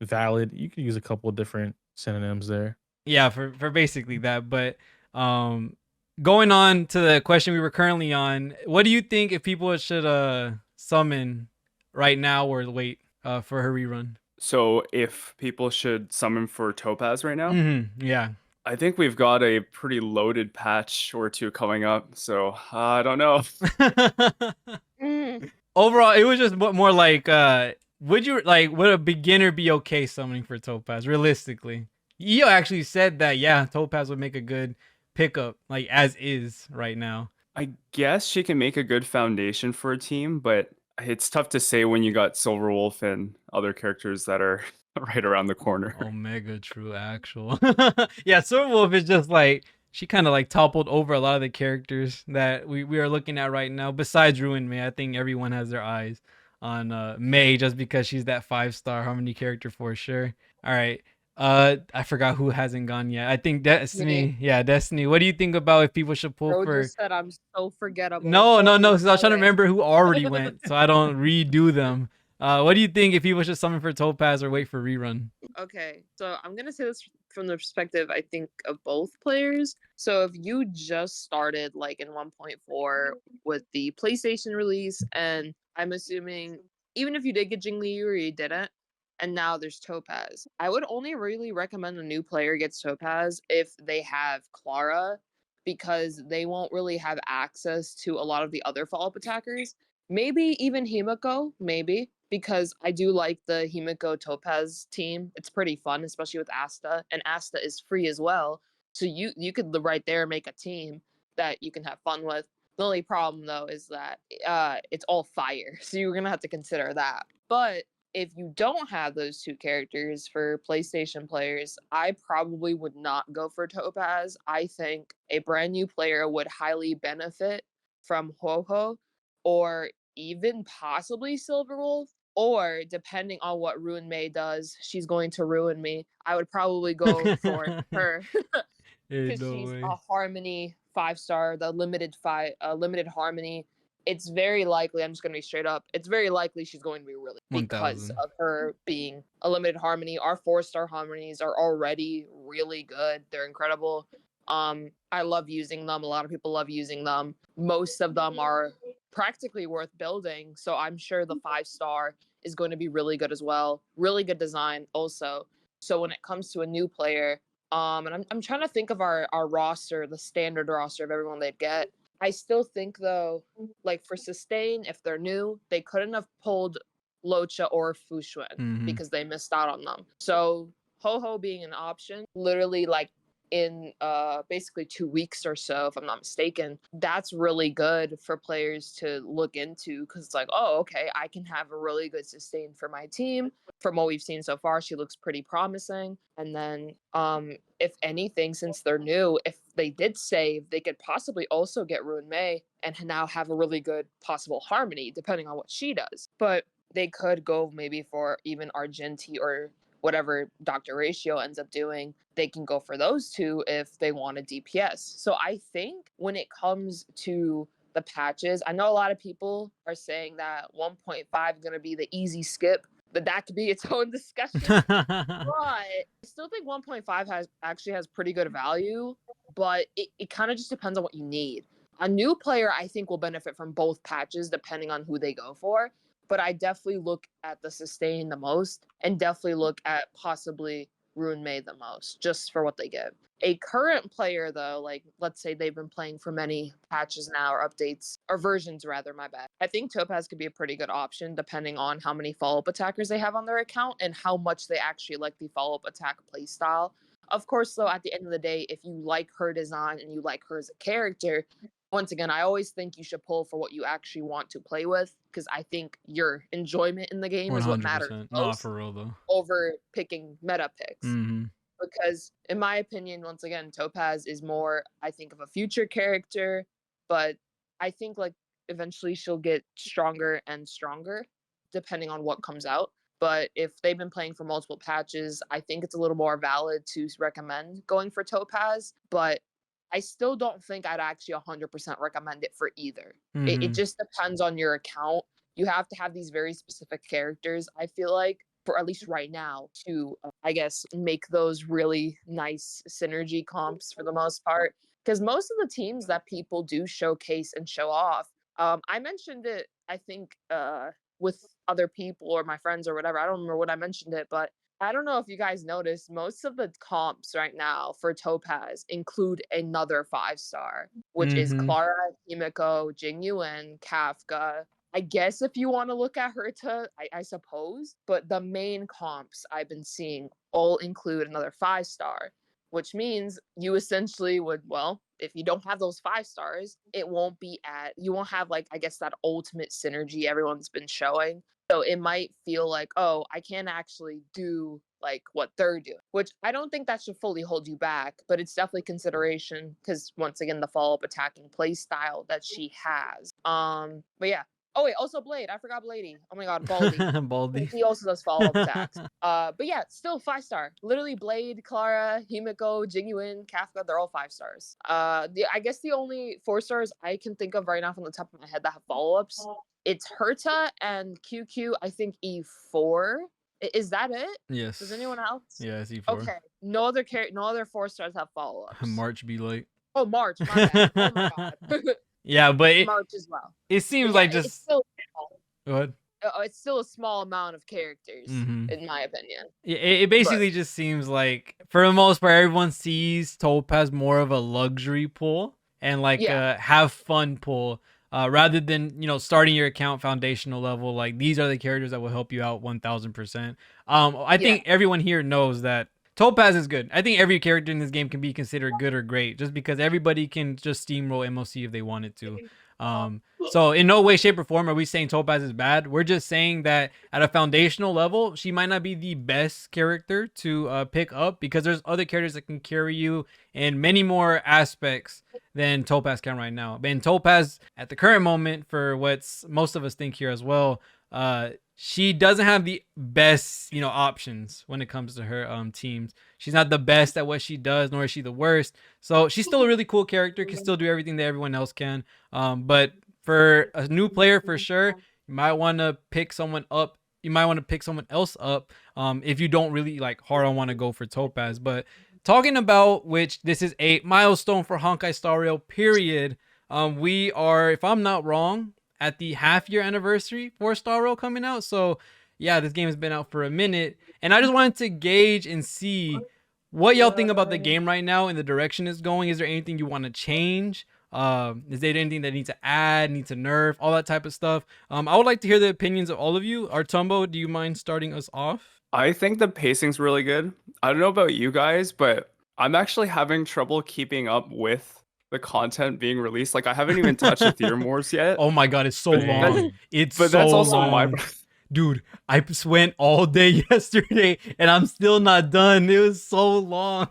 valid. You could use a couple of different synonyms there. Yeah, for basically that. But going on to the question we were currently on, what do you think if people should summon right now or wait for her rerun? So if people should summon for Topaz right now, Yeah. I think we've got a pretty loaded patch or two coming up. So I don't know. Overall, it was just more like, would a beginner be okay summoning for Topaz? Realistically, Io actually said that, yeah, Topaz would make a good pickup, like as is right now. I guess she can make a good foundation for a team, but it's tough to say when you got Silver Wolf and other characters that are right around the corner. Omega, true, actual. Yeah, Silver Wolf is just like, she kind of like toppled over a lot of the characters that we are looking at right now. Besides Ruin May, I think everyone has their eyes on May just because she's that 5-star Harmony character for sure. All right. I forgot who hasn't gone yet. I think Destiny. Me. Yeah, Destiny. What do you think about if people should pull Bro for? just said I'm so forgettable. No. Because I was trying to remember who already went, so I don't redo them. What do you think if people should summon for Topaz or wait for rerun? Okay, so I'm gonna say this from the perspective, I think, of both players. So if you just started like in 1.4 with the PlayStation release and I'm assuming even if you did get Jingliu or you didn't, and now there's Topaz, I would only really recommend a new player gets Topaz if they have Clara, because they won't really have access to a lot of the other follow-up attackers. Maybe even Himiko, maybe, because I do like the Himiko Topaz team. It's pretty fun, especially with Asta, and Asta is free as well. So you could right there make a team that you can have fun with. The only problem though is that it's all fire, so you're gonna have to consider that. But if you don't have those two characters for PlayStation players, I probably would not go for Topaz. I think a brand new player would highly benefit from HOHO, or even possibly Silver Wolf, or depending on what Ruin May does, she's going to ruin me. I would probably go for her because No she's way. a Harmony 5-star, the limited Harmony. It's very likely, I'm just going to be straight up, it's very likely she's going to be really, because 1000. of her being a limited Harmony. Our 4-star Harmonies are already really good. They're incredible. I love using them. A lot of people love using them. Most of them are practically worth building, so I'm sure the 5-star is going to be really good as well. Really good design also. So when it comes to a new player, and I'm trying to think of our roster, the standard roster of everyone they'd get. I still think though, like for sustain, if they're new, they couldn't have pulled Locha or Fushuen because they missed out on them. So HOHO being an option, literally like in basically 2 weeks or so, if I'm not mistaken, that's really good for players to look into, because it's like, oh, okay, I can have a really good sustain for my team. From what we've seen so far, she looks pretty promising. And then if anything, since they're new, if they did save, they could possibly also get Ruin May and now have a really good possible Harmony, depending on what she does. But they could go maybe for even Argenti or whatever Dr. Ratio ends up doing. They can go for those two if they want a DPS. So I think when it comes to the patches, I know a lot of people are saying that 1.5 is going to be the easy skip, but that could be its own discussion. But I still think 1.5 has pretty good value, but it kind of just depends on what you need. A new player, I think, will benefit from both patches depending on who they go for. But I definitely look at the sustain the most, and definitely look at possibly Ruin May the most, just for what they give. A current player, though, like let's say they've been playing for many patches now, or updates, or versions rather, my bad. I think Topaz could be a pretty good option depending on how many follow-up attackers they have on their account and how much they actually like the follow-up attack playstyle. Of course, though, at the end of the day, if you like her design and you like her as a character, once again, I always think you should pull for what you actually want to play with, because I think your enjoyment in the game is what matters 100%. most, Nah, for real though. over picking meta picks. Because in my opinion, once again, Topaz is more, I think, of a future character, but I think like eventually she'll get stronger and stronger depending on what comes out. But if they've been playing for multiple patches, I think it's a little more valid to recommend going for Topaz. But I still don't think I'd actually 100% recommend it for either. It just depends on your account. You have to have these very specific characters, I feel like, for at least right now, to, I guess, make those really nice synergy comps for the most part. Because most of the teams that people do showcase and show off, I mentioned it, I think, with other people or my friends or whatever. I don't remember when I mentioned it, but I don't know if you guys noticed, most of the comps right now for Topaz include another 5-star, which is Clara, Himiko, Jingyuan, Kafka. I guess if you want to look at her I suppose, but the main comps I've been seeing all include another 5-star, which means you essentially would, well, if you don't have those 5 stars, you won't have, like, I guess, that ultimate synergy everyone's been showing. So it might feel like, oh, I can't actually do like what they're doing, which I don't think that should fully hold you back, but it's definitely consideration because once again, the follow-up attacking play style that she has. But yeah. Oh wait, also Blade. I forgot Bladey. Oh my god, Baldy. Baldy. He also does follow-up attacks. But yeah, still 5-star. Literally Blade, Clara, Himiko, Jingyuan, Kafka, they're all 5 stars. I guess the only 4 stars I can think of right now from the top of my head that have follow-ups, it's Herta and QQ, I think E4. Is that it? Yes. Does anyone else? Yeah, it's E4. Okay. No other 4 stars have follow-ups. March be like. Oh, March, my bad. Oh my god. Yeah, but March as well. it seems Yeah, like just it's still Go ahead. It's still a small amount of characters, Mhm. in my opinion. It basically just seems like, for the most part, everyone sees Topaz more of a luxury pool and like Yeah. a have fun pool, rather than, you know, starting your account foundational level. Like, these are the characters that will help you out 1000%. I think everyone here knows that Topaz is good. I think every character in this game can be considered good or great, just because everybody can just steamroll MOC if they wanted to. So in no way, shape, or form are we saying Topaz is bad. We're just saying that at a foundational level, she might not be the best character to pick up, because there's other characters that can carry you in many more aspects than Topaz can right now. And Topaz, at the current moment, for what's most of us think here as well, she doesn't have the best, you know, options when it comes to her teams. She's not the best at what she does, nor is she the worst. So she's still a really cool character, can still do everything that everyone else can. But for a new player, for sure, you might want to pick someone up. You might want to pick someone else up if you don't really like hard on want to go for Topaz. But talking about which, this is a milestone for Honkai Star Rail, period. We are, if I'm not wrong, at the half-year anniversary for Star Rail coming out. So yeah, this game has been out for a minute, and I just wanted to gauge and see what y'all think about the game right now and the direction it's going. Is there anything you want to change? Is there anything that needs to add, needs to nerf, all that type of stuff? I would like to hear the opinions of all of you. Artumbo, do you mind starting us off? I think the pacing's really good. I don't know about you guys, but I'm actually having trouble keeping up with the content being released. Like I haven't even touched the Theorem Wars yet. Oh my god, it's so But long. that's- It's But so that's also my long. Dude, I went all day yesterday and I'm still not done. It was so long.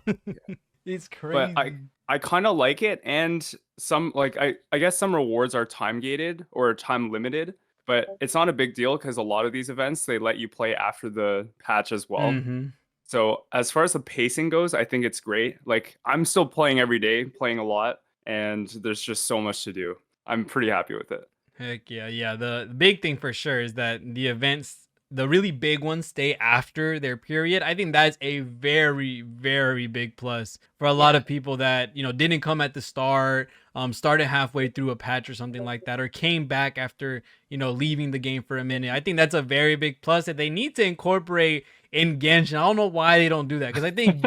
It's crazy. But I kind of like it, and some like I guess some rewards are time gated or time limited, but it's not a big deal because a lot of these events they let you play after the patch as well. Mhm. So as far as the pacing goes, I think it's great. Like I'm still playing every day, playing a lot, and there's just so much to do. I'm pretty happy with it. Heck yeah, yeah. The big thing for sure is that the events, the really big ones, stay after their period. I think that's a very, very big plus for a lot of people that, you know, didn't come at the start, started halfway through a patch or something like that, or came back after, you know, leaving the game for a minute. I think that's a very big plus that they need to incorporate in Genshin. I don't know why they don't do that, because I think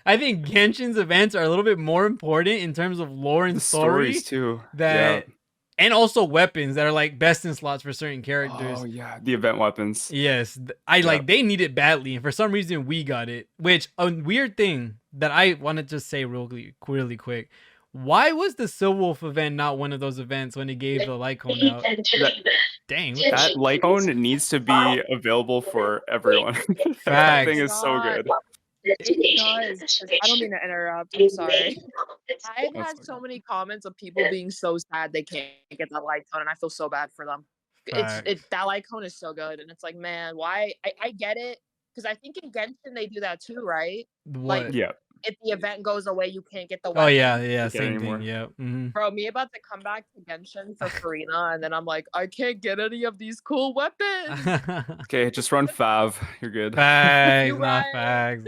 I think Genshin's events are a little bit more important in terms of lore and The story stories too. that. And also weapons that are like best in slots for certain characters. Oh yeah, the event weapons. Yes, like they need it badly, and for some reason we got it. Which, a weird thing that I wanted to say really quick. Why was the Silwolf event not one of those events when it gave the light cone out? Dang, what the That light cone needs to be available for everyone. That thing is so good. It does. 'Cause I don't mean to interrupt. I'm sorry. I've That's had so many comments of people being so sad they can't get that light cone, and I feel so bad for them. Facts. That light cone is so good, and it's like, man, why? I get it, because I think in Genshin they do that too, right? What? Like, Yeah. if the event goes away, you can't get the Oh weapon. yeah, Can't same anymore. thing. Yeah. Mhm. Bro, me about to come back to Genshin for Farina, and then I'm like, I can't get any of these cool weapons. Okay, just run Fav. You're good. Facts, You not right. facts,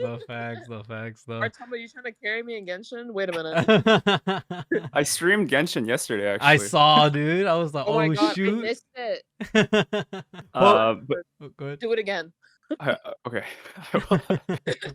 no facts, though. Artumbo, you trying to carry me in Genshin? Wait a minute. I streamed Genshin yesterday, actually. I saw, dude. I was like, Oh my oh god, I shoot. missed it. But Go ahead. Do it again. okay.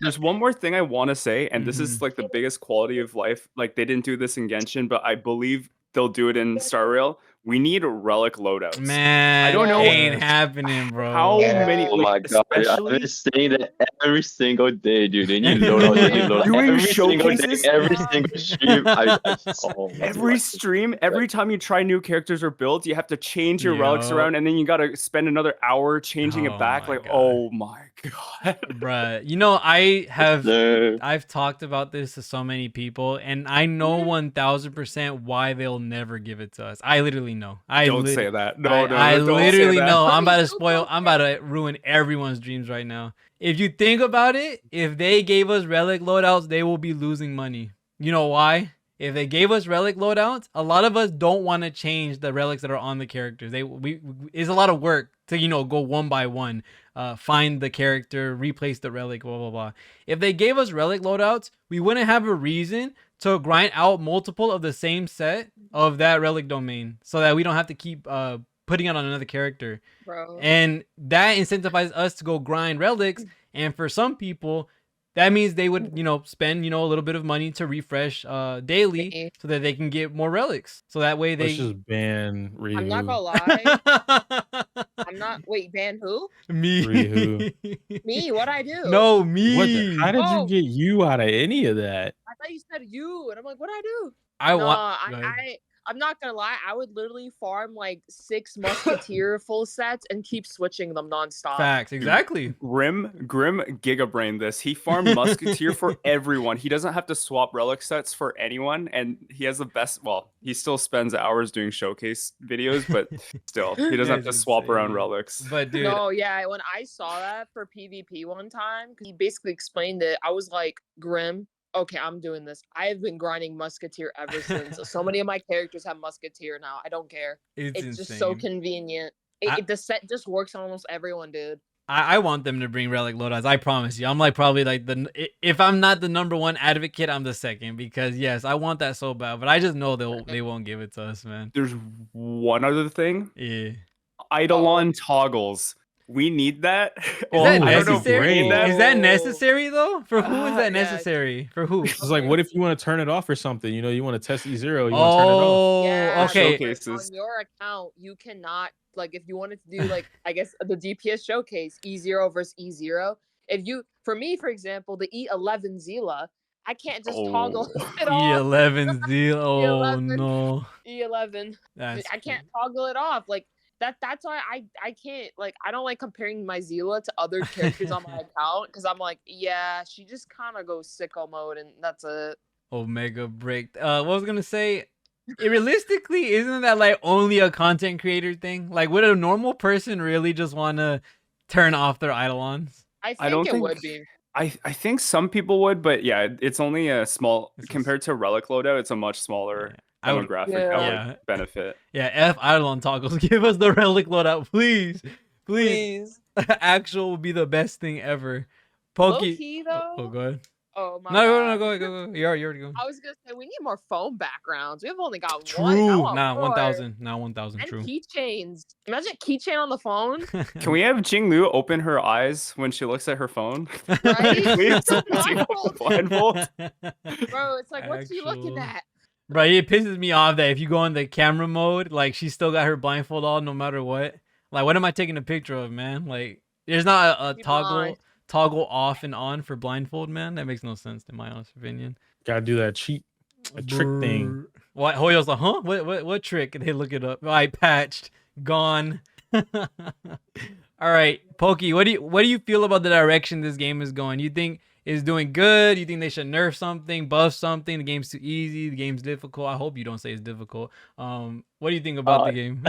There's one more thing I want to say, and this is like the biggest quality of life. Like they didn't do this in Genshin, but I believe they'll do it in Star Rail. We need relic loadouts. Man, I don't know ain't happening, bro. how many. Oh my god! I've especially been saying that every single day, dude. They need loadouts. They need loadouts. Doing Every single day, showcases? every single stream. Oh my every God. stream, every time you try new characters or builds, you have to change your relics Yup. around, and then you gotta spend another hour changing Oh it back. my Like, God. oh my god. Bruh, you know, I've talked about this to so many people, and I know 1000% why they'll never give it to us. I literally know. Don't say that. No, I don't say literally that. know. I'm about to Please don't spoil. say I'm about to ruin everyone's dreams right now. If you think about it, if they gave us relic loadouts, they will be losing money. You know why? If they gave us relic loadouts, a lot of us don't want to change the relics that are on the characters. It's a lot of work to, you know, go one by one, find the character, replace the relic, blah blah blah. If they gave us relic loadouts, we wouldn't have a reason to grind out multiple of the same set of that relic domain, so that we don't have to keep putting it on another character. Bro. And that incentivizes us to go grind relics. And for some people, that means they would, spend, a little bit of money to refresh daily so that they can get more relics. So that way Let's they. just ban REHOO. I'm not gonna lie. I'm not. Wait, ban who? Me. REHOO. Me? What'd I do? No, me. How did Oh. you get you out of any of that? I thought you said you, and I'm like, what'd I do? I'm not gonna lie. I would literally farm like 6 Musketeer full sets and keep switching them nonstop. Facts, exactly. Grim gigabrained this. He farmed Musketeer for everyone. He doesn't have to swap relic sets for anyone, and he has the best. Well, he still spends hours doing showcase videos, but still, he doesn't have to That's swap around insane. relics. But dude, No, yeah. When I saw that for PvP one time, he basically explained it. I was like, Grim. Okay, I'm doing this. I have been grinding Musketeer ever since. So many of my characters have Musketeer now. I don't care. It's just so convenient. The set just works on almost everyone, dude. I want them to bring relic loadouts. I promise you. I'm like probably like if I'm not the #1 advocate, I'm the second, because yes, I want that so bad, but I just know they won't give it to us, man. There's one other thing. Yeah. Eidolon toggles. We need that. Is that necessary? great. Is that necessary though? For who is that necessary? For who? It's like, what if you want to turn it off or something? You want to test E0, you want to turn it off. Yeah, okay. Showcases. On your account, you cannot, like, if you wanted to do, like, I guess the DPS showcase, E0 versus E0. For me, for example, the E11 Zila, I can't just toggle it off. E11 Zila. Oh E11. no. E11. I can't toggle it off. Like, that's why I can't, like, I don't like comparing my Zila to other characters on my account, because I'm like, yeah, she just kind of goes sicko mode, and that's it. Omega break. What I was gonna say, realistically, isn't that like only a content creator thing? Like, would a normal person really just want to turn off their Eidolons? I don't think it would be. I think some people would, but yeah, it's only a small compared to relic loadout. It's a much smaller demographic that would benefit. Yeah, F Eidolon toggles. Give us the relic loadout, please. Actual will be the best thing ever. Pokey. Low-key, though. Oh, go ahead. Oh my. No, go. You already go. I was gonna say we need more phone backgrounds. We've only got True. one. Nah, 1,000. Now 1,000. And True. keychains. Imagine a keychain on the phone. Can we have Jinglu open her eyes when she looks at her phone? Right? Please? Blindfold. Blindfold. Bro, it's like, what's she looking at? Bro, it pisses me off that if you go in the camera mode, like, she's still got her blindfold on no matter what. Like, what am I taking a picture of, man? Like, there's not a toggle off and on for blindfold, man. That makes no sense in my honest opinion. Gotta do that trick thing. What? Hoyo's like, huh? What trick? And they look it up. I patched, gone. All right, Pokey, what do you feel about the direction this game is going? You think it's doing good? You think they should nerf something, buff something? The game's too easy. The game's difficult. I hope you don't say it's difficult. What do you think about the game?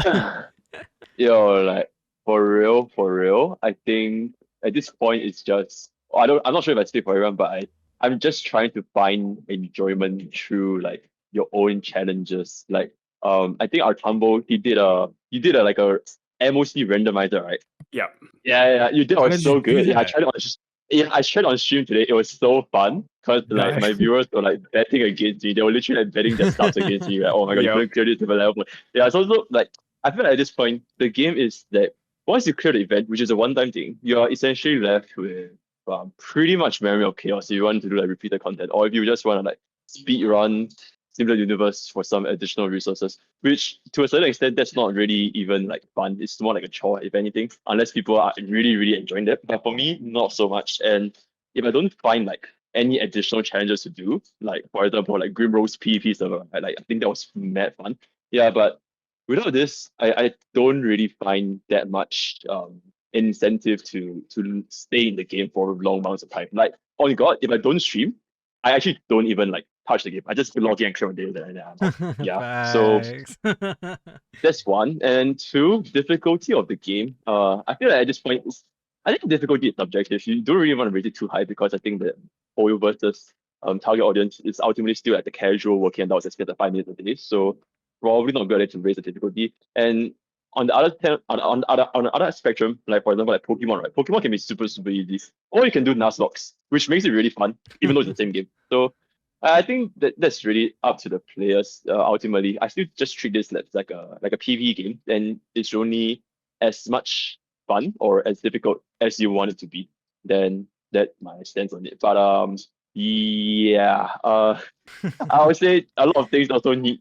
Yo, like for real, I think at this point it's just I'm not sure if I speak for everyone, but I'm just trying to find enjoyment through like your own challenges. Like I think our Tumble you did a like a MOC randomizer, right? Yeah. Yeah, you did. It was so good. Yeah, I tried on stream today. It was so fun because like my viewers were like betting against me. They were literally like betting their stuff against me. Like, oh my god, you couldn't clear this level. Yeah, so like I feel like at this point the game is that once you clear the event, which is a one-time thing, you are essentially left with pretty much memory of chaos if you want to do like repeated content, or if you just want to like speed run similar universe for some additional resources, which to a certain extent that's not really even like fun. It's more like a chore, if anything, unless people are really enjoying that. But for me, not so much. And if I don't find like any additional challenges to do, like for example, like Grim Rose PvP server, I think that was mad fun. Yeah, but without this, I don't really find that much incentive to stay in the game for long amounts of time. Like, oh my god, if I don't stream, I actually don't even like touch the game. I just log in and clear my day and yeah. So that's one. And two, difficulty of the game. I feel like at this point, I think difficulty is subjective. You don't really want to rate it too high because I think that OU versus target audience is ultimately still at the casual working adults that spend 5 minutes a day. So probably not good to raise the difficulty. And on the other spectrum, like for example, like Pokemon, right? Pokemon can be super easy, or you can do Nuzlocke, which makes it really fun, even though it's the same game. So I think that's really up to the players. Ultimately, I still just treat this as like a PvE game, and it's only as much fun or as difficult as you want it to be. Then that my stance on it. But yeah, I would say a lot of things also need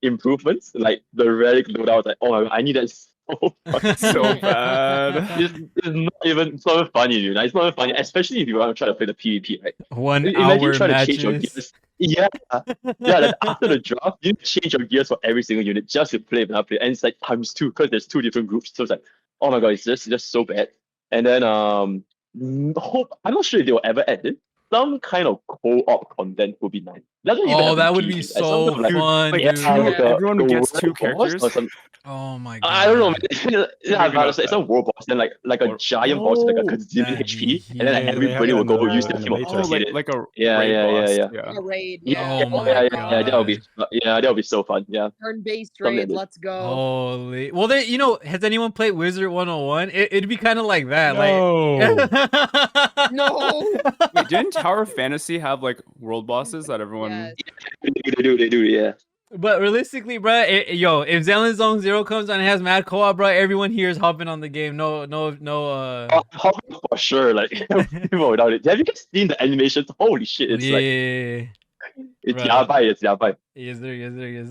improvements. Like the relic loadout, I was like, oh my God, I need that so much. So bad. It's not even funny, you know. It's not even funny, especially if you want to try to play the PvP, right? 1 Imagine hour trying to change your matches. gears. Yeah, yeah. Then after the draft, you change your gears for every single unit just to play with another player, and it's like ×2 because there's 2 different groups. So it's like, oh my God, it's just so bad. And then I'm not sure if they will ever add it. Some kind of co-op content would be nice. Doesn't even Oh, have to that would be PvP, like some so kind of, like, fun, Like dude. two, everyone the gets world 2 boss characters. or some. Oh my god. I don't know, man. Yeah, Maybe but not it's some world boss, then like a Or- giant boss with like a Oh, gazillion that'd be HP, and then like, yeah, they have everybody that will in the go use their in the team of beta. Oh, hit it. like a Yeah, raid yeah, boss. yeah. Yeah. A raid, Yeah, yeah. Oh my yeah, god. that would be so fun. Yeah, Turn-based something raid, like let's go. Holy. Well, they, has anyone played Wizard 101? It'd be kind of like that. No. Like No. Wait, didn't Tower of Fantasy have like world bosses that everyone? Yes. they do, yeah. But realistically, bro, if Zenless Zone Zero comes on and has mad co-op, bro, everyone here is hopping on the game. No. Oh, for sure, like people without it. Have you guys seen the animations? Holy shit, it's like Yeah. it's Right. yabai, it's yabai. Yes,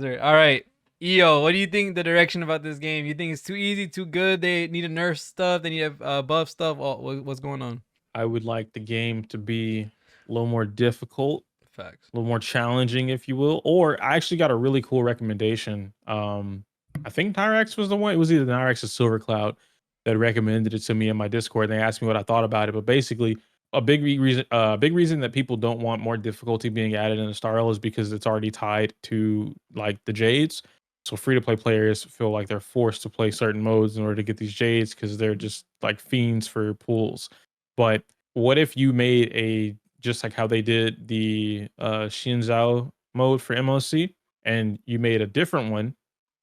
sir. All right. EO, what do you think the direction about this game? You think it's too easy, too good? They need to nerf stuff. They need to buff stuff. What's going on? I would like the game to be a little more difficult, Facts. a little more challenging, if you will. Or I actually got a really cool recommendation. I think Nyrex was the one. It was either Nyrex or Silver Cloud that recommended it to me in my Discord. And they asked me what I thought about it. But basically, a big reason that people don't want more difficulty being added in the Star Rail is because it's already tied to like the Jades. So free to play players feel like they're forced to play certain modes in order to get these Jades because they're just like fiends for pools. But what if you made a just like how they did the Shinzao mode for MOC, and you made a different one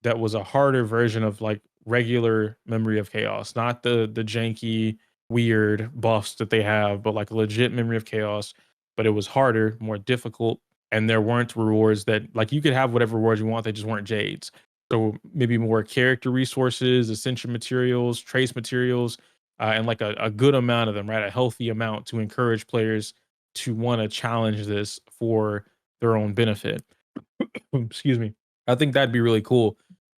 that was a harder version of like regular Memory of Chaos, not the janky weird buffs that they have, but like a legit Memory of Chaos, but it was harder, more difficult, and there weren't rewards that like you could have whatever rewards you want, they just weren't Jades. So maybe more character resources, ascension materials, trace materials, and like a good amount of them, right? A healthy amount to encourage players to want to challenge this for their own benefit. Excuse me. I think that'd be really cool.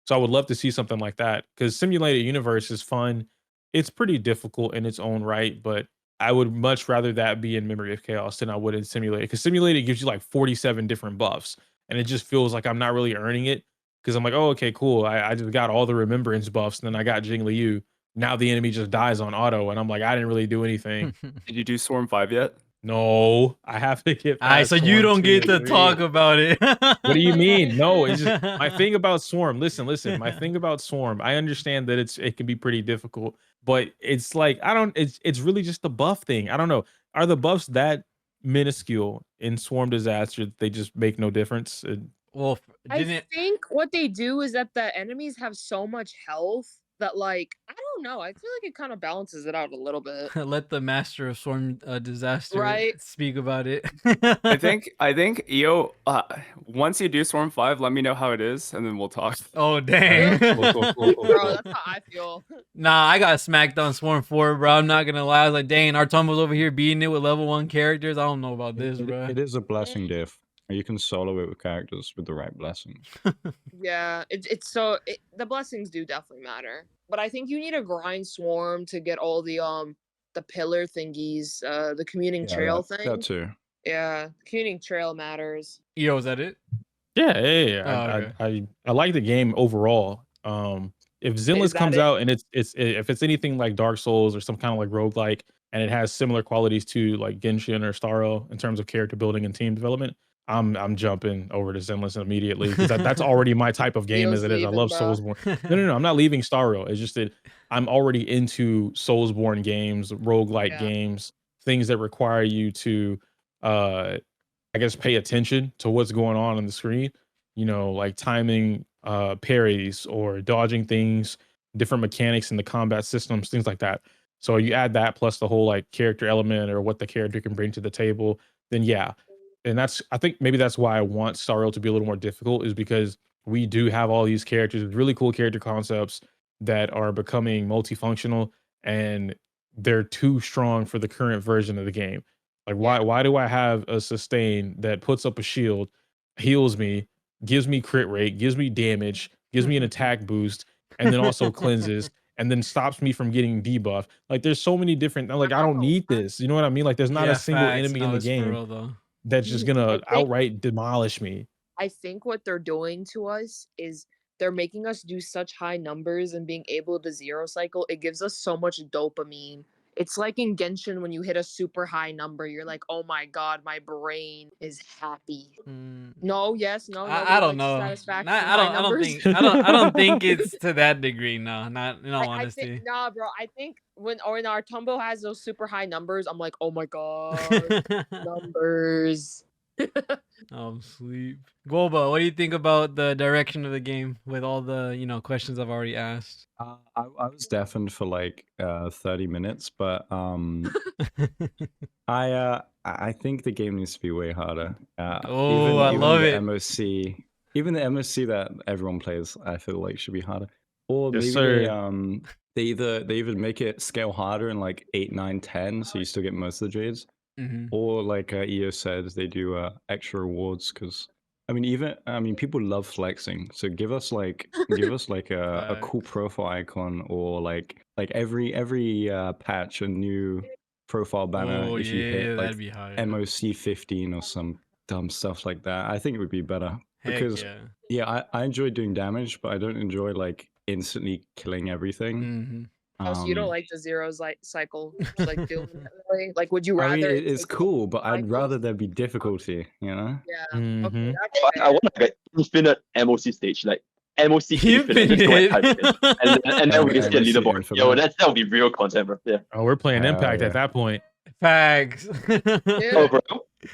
So I would love to see something like that because Simulated Universe is fun. It's pretty difficult in its own right, but I would much rather that be in Memory of Chaos than I would in Simulated because Simulated gives you like 47 different buffs and it just feels like I'm not really earning it because I'm like, oh, okay, cool. I just got all the remembrance buffs and then I got Jing Liu. Now the enemy just dies on auto and I'm like, I didn't really do anything. Did you do Swarm 5 yet? No, I have to get All right, past so you Swarm don't 2 get and to 3. talk about it. What do you mean? No, it's just my thing about Swarm. Listen. My thing about Swarm. I understand that it can be pretty difficult, but it's like It's really just the buff thing. I don't know. Are the buffs that minuscule in Swarm Disaster that they just make no difference? Well, I didn't think what they do is that the enemies have so much health that, like, I don't know. I feel like it kind of balances it out a little bit. let the master of Storm Disaster Right. speak about it. I think EO. Once you do Swarm 5, let me know how it is, and then we'll talk. Oh dang. Bro, that's how I feel. Nah, I got smacked on Swarm 4, bro. I'm not gonna lie. I was like, dang, our Tumbles over here beating it with level 1 characters. I don't know about this, bro. It is a blessing diff. You can solo it with characters with the right blessings. Yeah, the blessings do definitely matter. But I think you need a grind Swarm to get all the pillar thingies, the commuting trail thing. That too. Yeah, commuting trail matters. Yo, is that it? Yeah. Oh, okay. I like the game overall. If Zenless that comes it? out and if it's anything like Dark Souls or some kind of like roguelike and it has similar qualities to like Genshin or Star Rail in terms of character building and team development, I'm jumping over to Zenless immediately because that's already my type of game Leo's as it is. I leaving, love bro. Soulsborne. No, I'm not leaving Star Rail. It's just that I'm already into Soulsborne games, roguelike games, things that require you to I guess pay attention to what's going on the screen, like timing parries or dodging things, different mechanics in the combat systems, things like that. So you add that plus the whole like character element or what the character can bring to the table, then yeah, and I think maybe that's why I want Star Rail to be a little more difficult, is because we do have all these characters with really cool character concepts that are becoming multifunctional, and they're too strong for the current version of the game. Like, why do I have a sustain that puts up a shield, heals me, gives me crit rate, gives me damage, gives me an attack boost, and then also cleanses, and then stops me from getting debuff? Like, there's so many different, like, I don't need this. You know what I mean? Like, there's not a Yeah, single facts. enemy in No, the it's for game real though. that's just I gonna think outright demolish me. I think what they're doing to us is they're making us do such high numbers, and being able to zero cycle, it gives us so much dopamine. It's like in Genshin when you hit a super high number, you're like, oh my god, my brain is happy. No, yes, no, nobody I don't likes the know. satisfaction Not, of I high don't. I don't numbers. think. I don't think it's to that degree. No, not in all I honesty. think nah, bro. I think when our Tumbo has those super high numbers, I'm like, oh my god, numbers. I'm sleep. Guoba, what do you think about the direction of the game with all the questions I've already asked? I was deafened for like 30 minutes, but I think the game needs to be way harder. Oh, I love the it. MOC, even the MOC that everyone plays, I feel like should be harder. Or Yes, maybe sir. they either make it scale harder in like 8, 9, 10, so you still get most of the jades. Mhm. Or like EO said, they do extra rewards, because I mean people love flexing, so give us like a cool Facts. profile icon, or like every patch a new profile banner Oh if you yeah, hit like that'd be high. MOC 15 or some dumb stuff like that. I think it would be better, Heck because yeah. I enjoy doing damage, but I don't enjoy like instantly killing everything. Mhm. Oh, so you don't like the zero cycle, like doing it that way? Like, would you I rather? mean, it's take it cool, but I'd cycles? rather there be difficulty, you know? Yeah. Mhm. Okay. I That's fair. want like an infinite MOC stage, like MOC infinite. Just go and type it in. And then we just get MOC leaderboard. infinite. Yo, that would be real content, bro. Yeah. Oh, we're playing Hell Impact yeah. at that point. Facts. Oh, bro.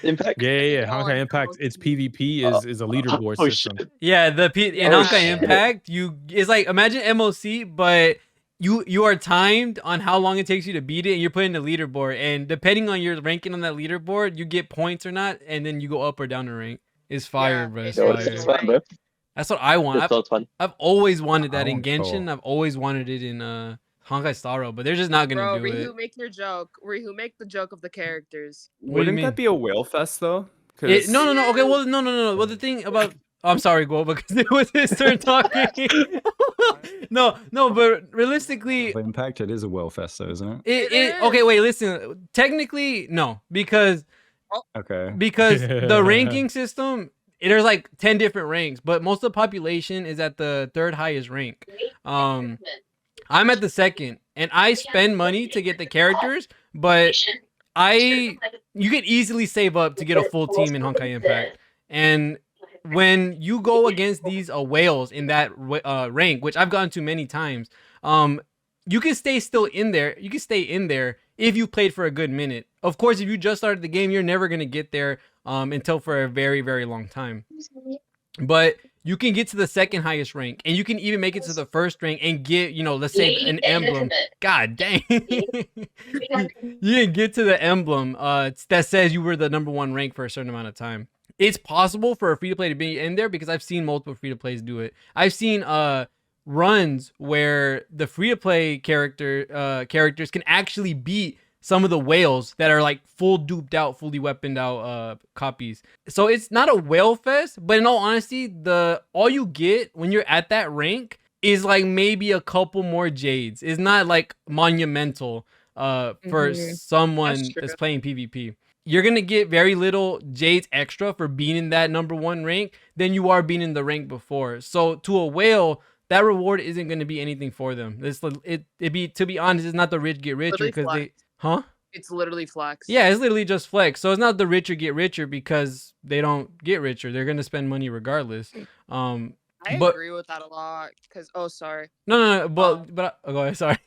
Impact. Yeah. Oh, Honkai I Impact, know. its PvP is a leaderboard Oh, system. shit. Yeah, in Oh, Honkai shit. Impact, it's like, imagine MOC, but you are timed on how long it takes you to beat it, and you're put in the leaderboard, and depending on your ranking on that leaderboard, you get points or not, and then you go up or down the rank. It's fire, Yeah, bro. It's it Yo, is. that's fire. fun, bro. That's what I want. That sounds fun. I've always wanted I that in want Genshin. co-op. I've always wanted it in Honkai Star Rail, but they're just not gonna Bro, do REHOO, it. make your joke. REHOO, make the joke of the characters. What do you Wouldn't mean? that be a whale fest though? No. Because Okay, well, no. Well, the thing about I'm sorry, Guoba, because it was his turn talking. no, but realistically, For Impact, it is a well fest, though, isn't it? It okay, is. wait, listen. Technically, no, because Okay. the ranking system, there's like 10 different ranks, but most of the population is at the third highest rank. I'm at the second, and I spend money to get the characters, but you can easily save up to get a full team in Honkai Impact. And when you go against these whales in that rank, which I've gotten to many times, you can stay still in there. You can stay in there if you played for a good minute. Of course, if you just started the game, you're never gonna get there until for a very, very long time. But you can get to the second highest rank, and you can even make it to the first rank and get, let's say an emblem. God dang. You can get to the emblem that says you were the #1 rank for a certain amount of time. It's possible for a free-to-play to be in there because I've seen multiple free-to-plays do it. I've seen runs where the free-to-play characters can actually beat some of the whales that are like full duped out, fully weaponed out copies. So it's not a whale fest, but in all honesty, all you get when you're at that rank is like maybe a couple more jades. It's not like monumental for someone that's playing PvP. You're gonna get very little jades extra for being in that #1 rank than you are being in the rank before. So to a whale, that reward isn't gonna be anything for them. To be honest, it's not the rich get richer because they. Huh? It's literally flex. Yeah, it's literally just flex. So it's not the richer get richer because they don't get richer. They're gonna spend money regardless. I but- agree with that a lot. Cause sorry. No. But go ahead. Sorry.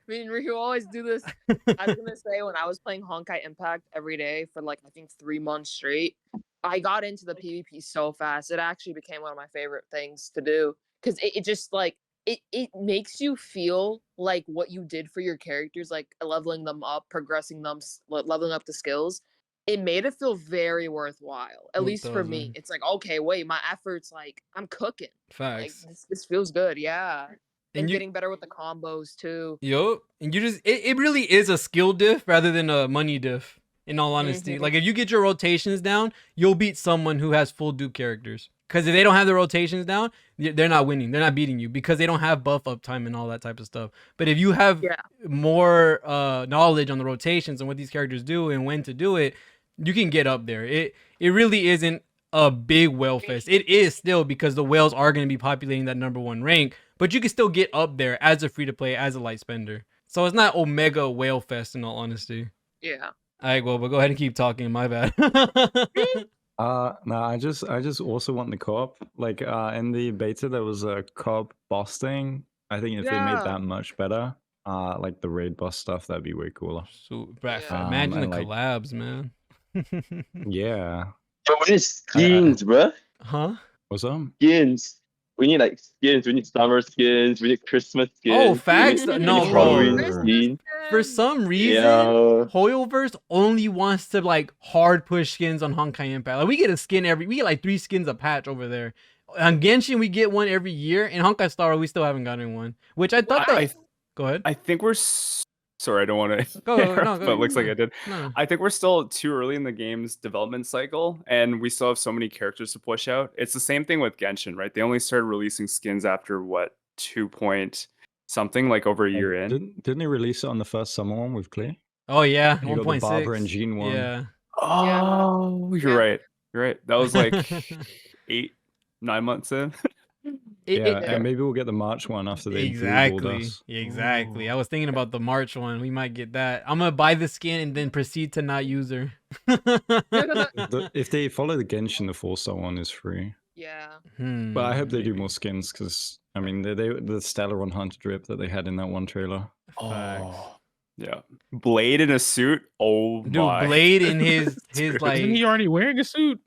I mean, REHOO always do this. I was gonna say when I was playing Honkai Impact every day for like I think 3 months straight, I got into the PvP so fast. It actually became one of my favorite things to do because it just like it makes you feel like what you did for your characters, like leveling them up, progressing them, leveling up the skills. it made it feel very worthwhile. At It least for does, me. man. It's like, okay, wait, my efforts, like, I'm cooking. Like, Facts. this feels good, yeah. And And you, getting better with the combos too. yup. And you just, it really is a skill diff rather than a money diff. In all honesty, Mhm. like if you get your rotations down, you'll beat someone who has full dupe characters. Because if they don't have the rotations down, they're not winning. They're not beating you because they don't have buff up time and all that type of stuff. But if you have Yeah. more knowledge on the rotations and what these characters do and when to do it, you can get up there. It really isn't a big whale fest. It is still because the whales are going to be populating that #1 rank, but you can still get up there as a free to play, as a light spender. So it's not Omega whale fest in all honesty. Yeah. All right, well, but go ahead and keep talking. My bad. No, I just also want the co-op. Like in the beta there was a co-op boss thing. I think if they made Yeah. that much better, like the raid boss stuff, that'd be way cooler. So, Yeah. imagine the and, like- collabs, man. Yeah. Yo, we need skins, bruh. Huh? What's up? Skins. We need like skins. We need summer skins. We need Christmas skins. Oh, we need- facts? we No, need bro. Halloween Christmas skins. For some reason, Yeah. Hoyoverse only wants to like hard push skins on Honkai Impact. Like we get a skin we get like 3 skins a patch over there. On Genshin, we get one every year. In Honkai Star Rail, we still haven't gotten one. Which I thought that. Go ahead. I think we're sorry, I don't want to Go, no, but it looks like I did. No. I think we're still too early in the game's development cycle, and we still have so many characters to push out. It's the same thing with Genshin, right? They only started releasing skins after what 2 point something, like over a year in. Didn't they release it on the first summer one with Clear? Oh yeah, You got the 1.6. Barbara and Jean one. Yeah. Oh, you're Yeah. right. You're right. That was like 8-9 months in. Yeah, and maybe we'll get the March one after they blue-balled Exactly. us. Exactly. I was thinking about the March one. We might get that. I'm gonna buy the skin and then proceed to not use her. If they follow the Genshin, the 4-star one is free. Yeah. But I hope they do maybe. more skins because I mean the Stellar 100 drip that they had in that one trailer. Facts. Oh, yeah. Blade in a suit. Oh Dude, my. Blade in his Isn't like he already wearing a suit?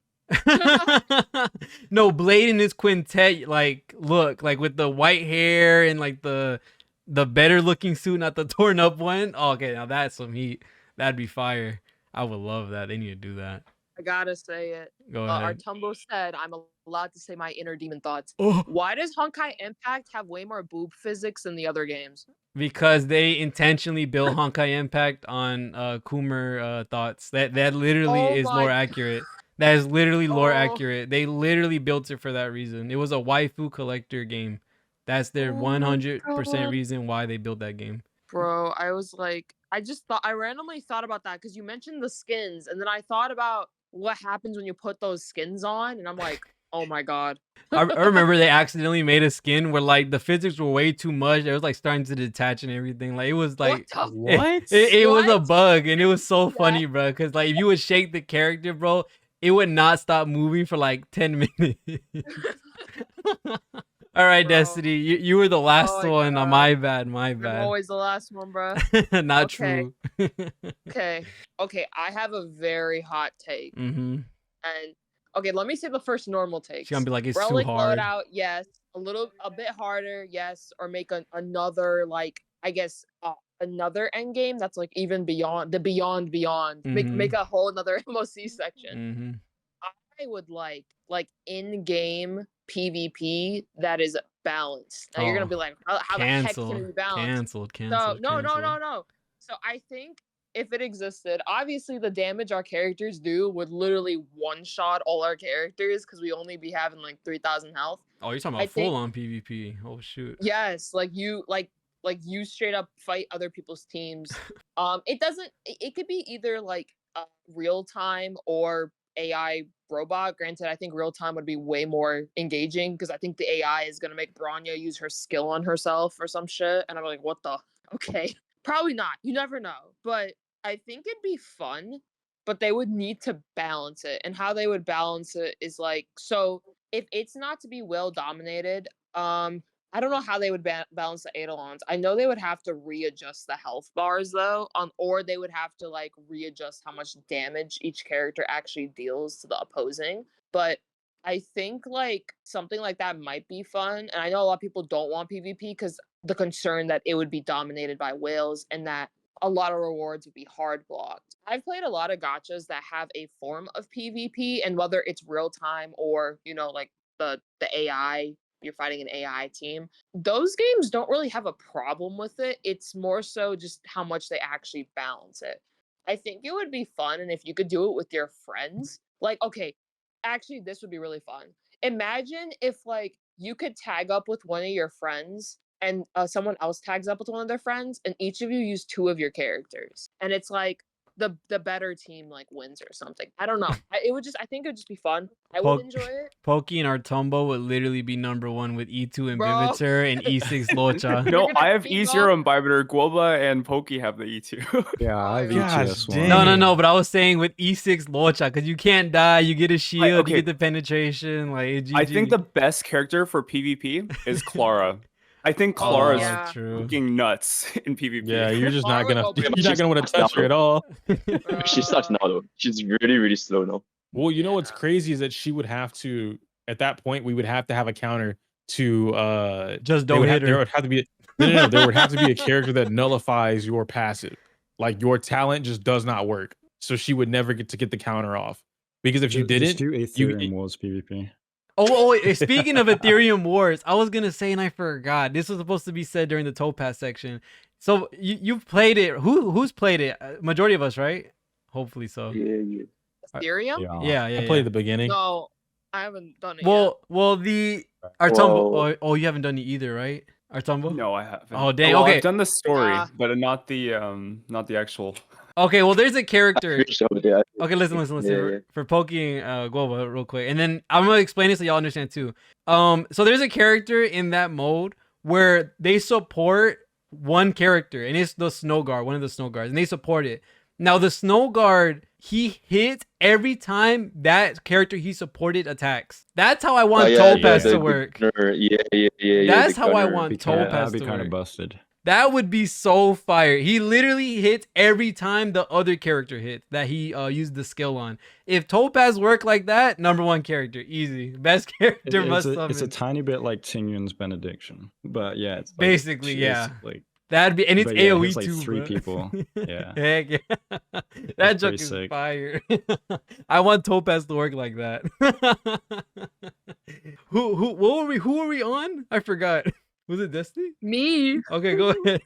no, Blade in his quintet like look like with the white hair and like the better looking suit, not the torn up one. Oh, okay, now that's some heat. That'd be fire. I would love that. They need to do that. I gotta say it. Go Our ahead. Tumbo said I'm allowed to say my inner demon thoughts. Oh, Why does Honkai Impact have way more boob physics than the other games? because they intentionally built Honkai Impact on Coomer thoughts. That literally Oh is my lore accurate. That is literally lore Oh. accurate. They literally built it for that reason. It was a waifu collector game. That's their Oh my 100% God. reason why they built that game. Bro, I was like, I randomly thought about that because you mentioned the skins, and then I thought about what happens when you put those skins on, and I'm like, oh my God. I remember they accidentally made a skin where like the physics were way too much. It was like starting to detach and everything. Like it was like What the it was a What? bug and it was so Yeah. funny, bro. Because like if you would shake the character, bro, it would not stop moving for like 10 minutes. All right, Bro. Destiny, you were the last Oh my one. God. My bad, my I'm bad. always the last one, bro. Not Okay. true. Okay, I have a very hot take. Mm-hmm. And okay, let me say the first normal take. She's gonna be like, it's too Relic hard. loadout, yes. A bit harder, yes. Or make another, like, I guess, another end game that's like even beyond the beyond. Make a whole another MOC section. Mm-hmm. I would like in-game PvP that is balanced. Now you're gonna Oh, be like, how the heck can it be balanced? Canceled. No. So I think if it existed, obviously the damage our characters do would literally one-shot all our characters because we only be having like 3,000 health. Oh, you're talking I about think- full on PvP. Oh shoot. Yes, like you straight up fight other people's teams. It could be either like real time or AI robot. Granted, I think real time would be way more engaging because I think the AI is gonna make Bronya use her skill on herself or some shit, and I'm like, what the? Okay, probably not. You never know, but I think it'd be fun. But they would need to balance it, and how they would balance it is like, so if it's not to be well dominated, I don't know how they would balance the Eidolons. I know they would have to readjust the health bars though, or they would have to like readjust how much damage each character actually deals to the opposing. But I think like something like that might be fun. And I know a lot of people don't want PvP because the concern that it would be dominated by whales and that a lot of rewards would be hard blocked. I've played a lot of gachas that have a form of PvP, and whether it's real time or, you know, like the AI, you're fighting an AI team, those games don't really have a problem with it. It's more so just how much they actually balance it. I think it would be fun, and if you could do it with your friends, like, okay, actually, this would be really fun. Imagine if, like, you could tag up with one of your friends and someone else tags up with one of their friends, and each of you use 2 of your characters, and it's like the better team like wins or something. I don't know. I think it would just be fun. I would enjoy it. Pokey and Artumbo would literally be #1 with E2 Bro. Imbibitor and E6 Locha. No, gonna I have beat E0 Imbibitor. Guoba and Pokey have the E2. Yeah, I have Gosh, E2S1. No, but I was saying with E6 Locha, because you can't die, you get a shield, okay. you get the penetration. Like, I think the best character for PvP is Clara. I think Clara is yeah. true. fucking nuts in PvP. Yeah, you're just not Clara gonna will be- you're not gonna want to touch her at all. She sucks now though. She's really, really slow now. Well, you know what's Yeah. crazy is that she would have to, at that point, we would have to have a counter to Just they don't would hit there her. would have to be no, there would have to be a character that nullifies your passive. Like your talent just does not work. So she would never get the counter off. Because if you Just didn't, do Ethereum Wars PvP. Wait, speaking of Ethereum Wars, I was gonna say and I forgot. This was supposed to be said during the Topaz section. So you've played it. Who's played it? Majority of us, right? Hopefully so. Yeah. Ethereum? Yeah. I played the beginning. No, I haven't done it Well, the Artumbo. Whoa. Oh, you haven't done it either, right? Artumbo? No, I haven't. Oh, dang, Well, okay. I've done the story, Nah. but not the actual. Okay, well, there's a character. Finished over there. Okay, listen. Yeah. For poking Guoba real quick, and then I'm gonna explain it so y'all understand too. So there's a character in that mode where they support one character, and it's the Snow Guard, one of the Snow Guards, and they support it. Now the Snow Guard, he hits every time that character he supported attacks. That's how I want Topaz to work. Yeah. That's the how I gunner. want That'd Topaz be to kind of work. busted. That would be so fire. He literally hits every time the other character hits that he used the skill on. If Topaz worked like that, #1 character, easy. Best character must summon. It's a tiny bit like Tingyun's benediction, but yeah, it's like, Basically, yeah. Like, That'd be, and it's but yeah, AoE it's like too. 3 bro. people. Yeah. Heck yeah. That That's joke pretty is sick. fire. I want Topaz to work like that. Who were we on? I forgot. Was it Destiny? Me. Okay, go ahead.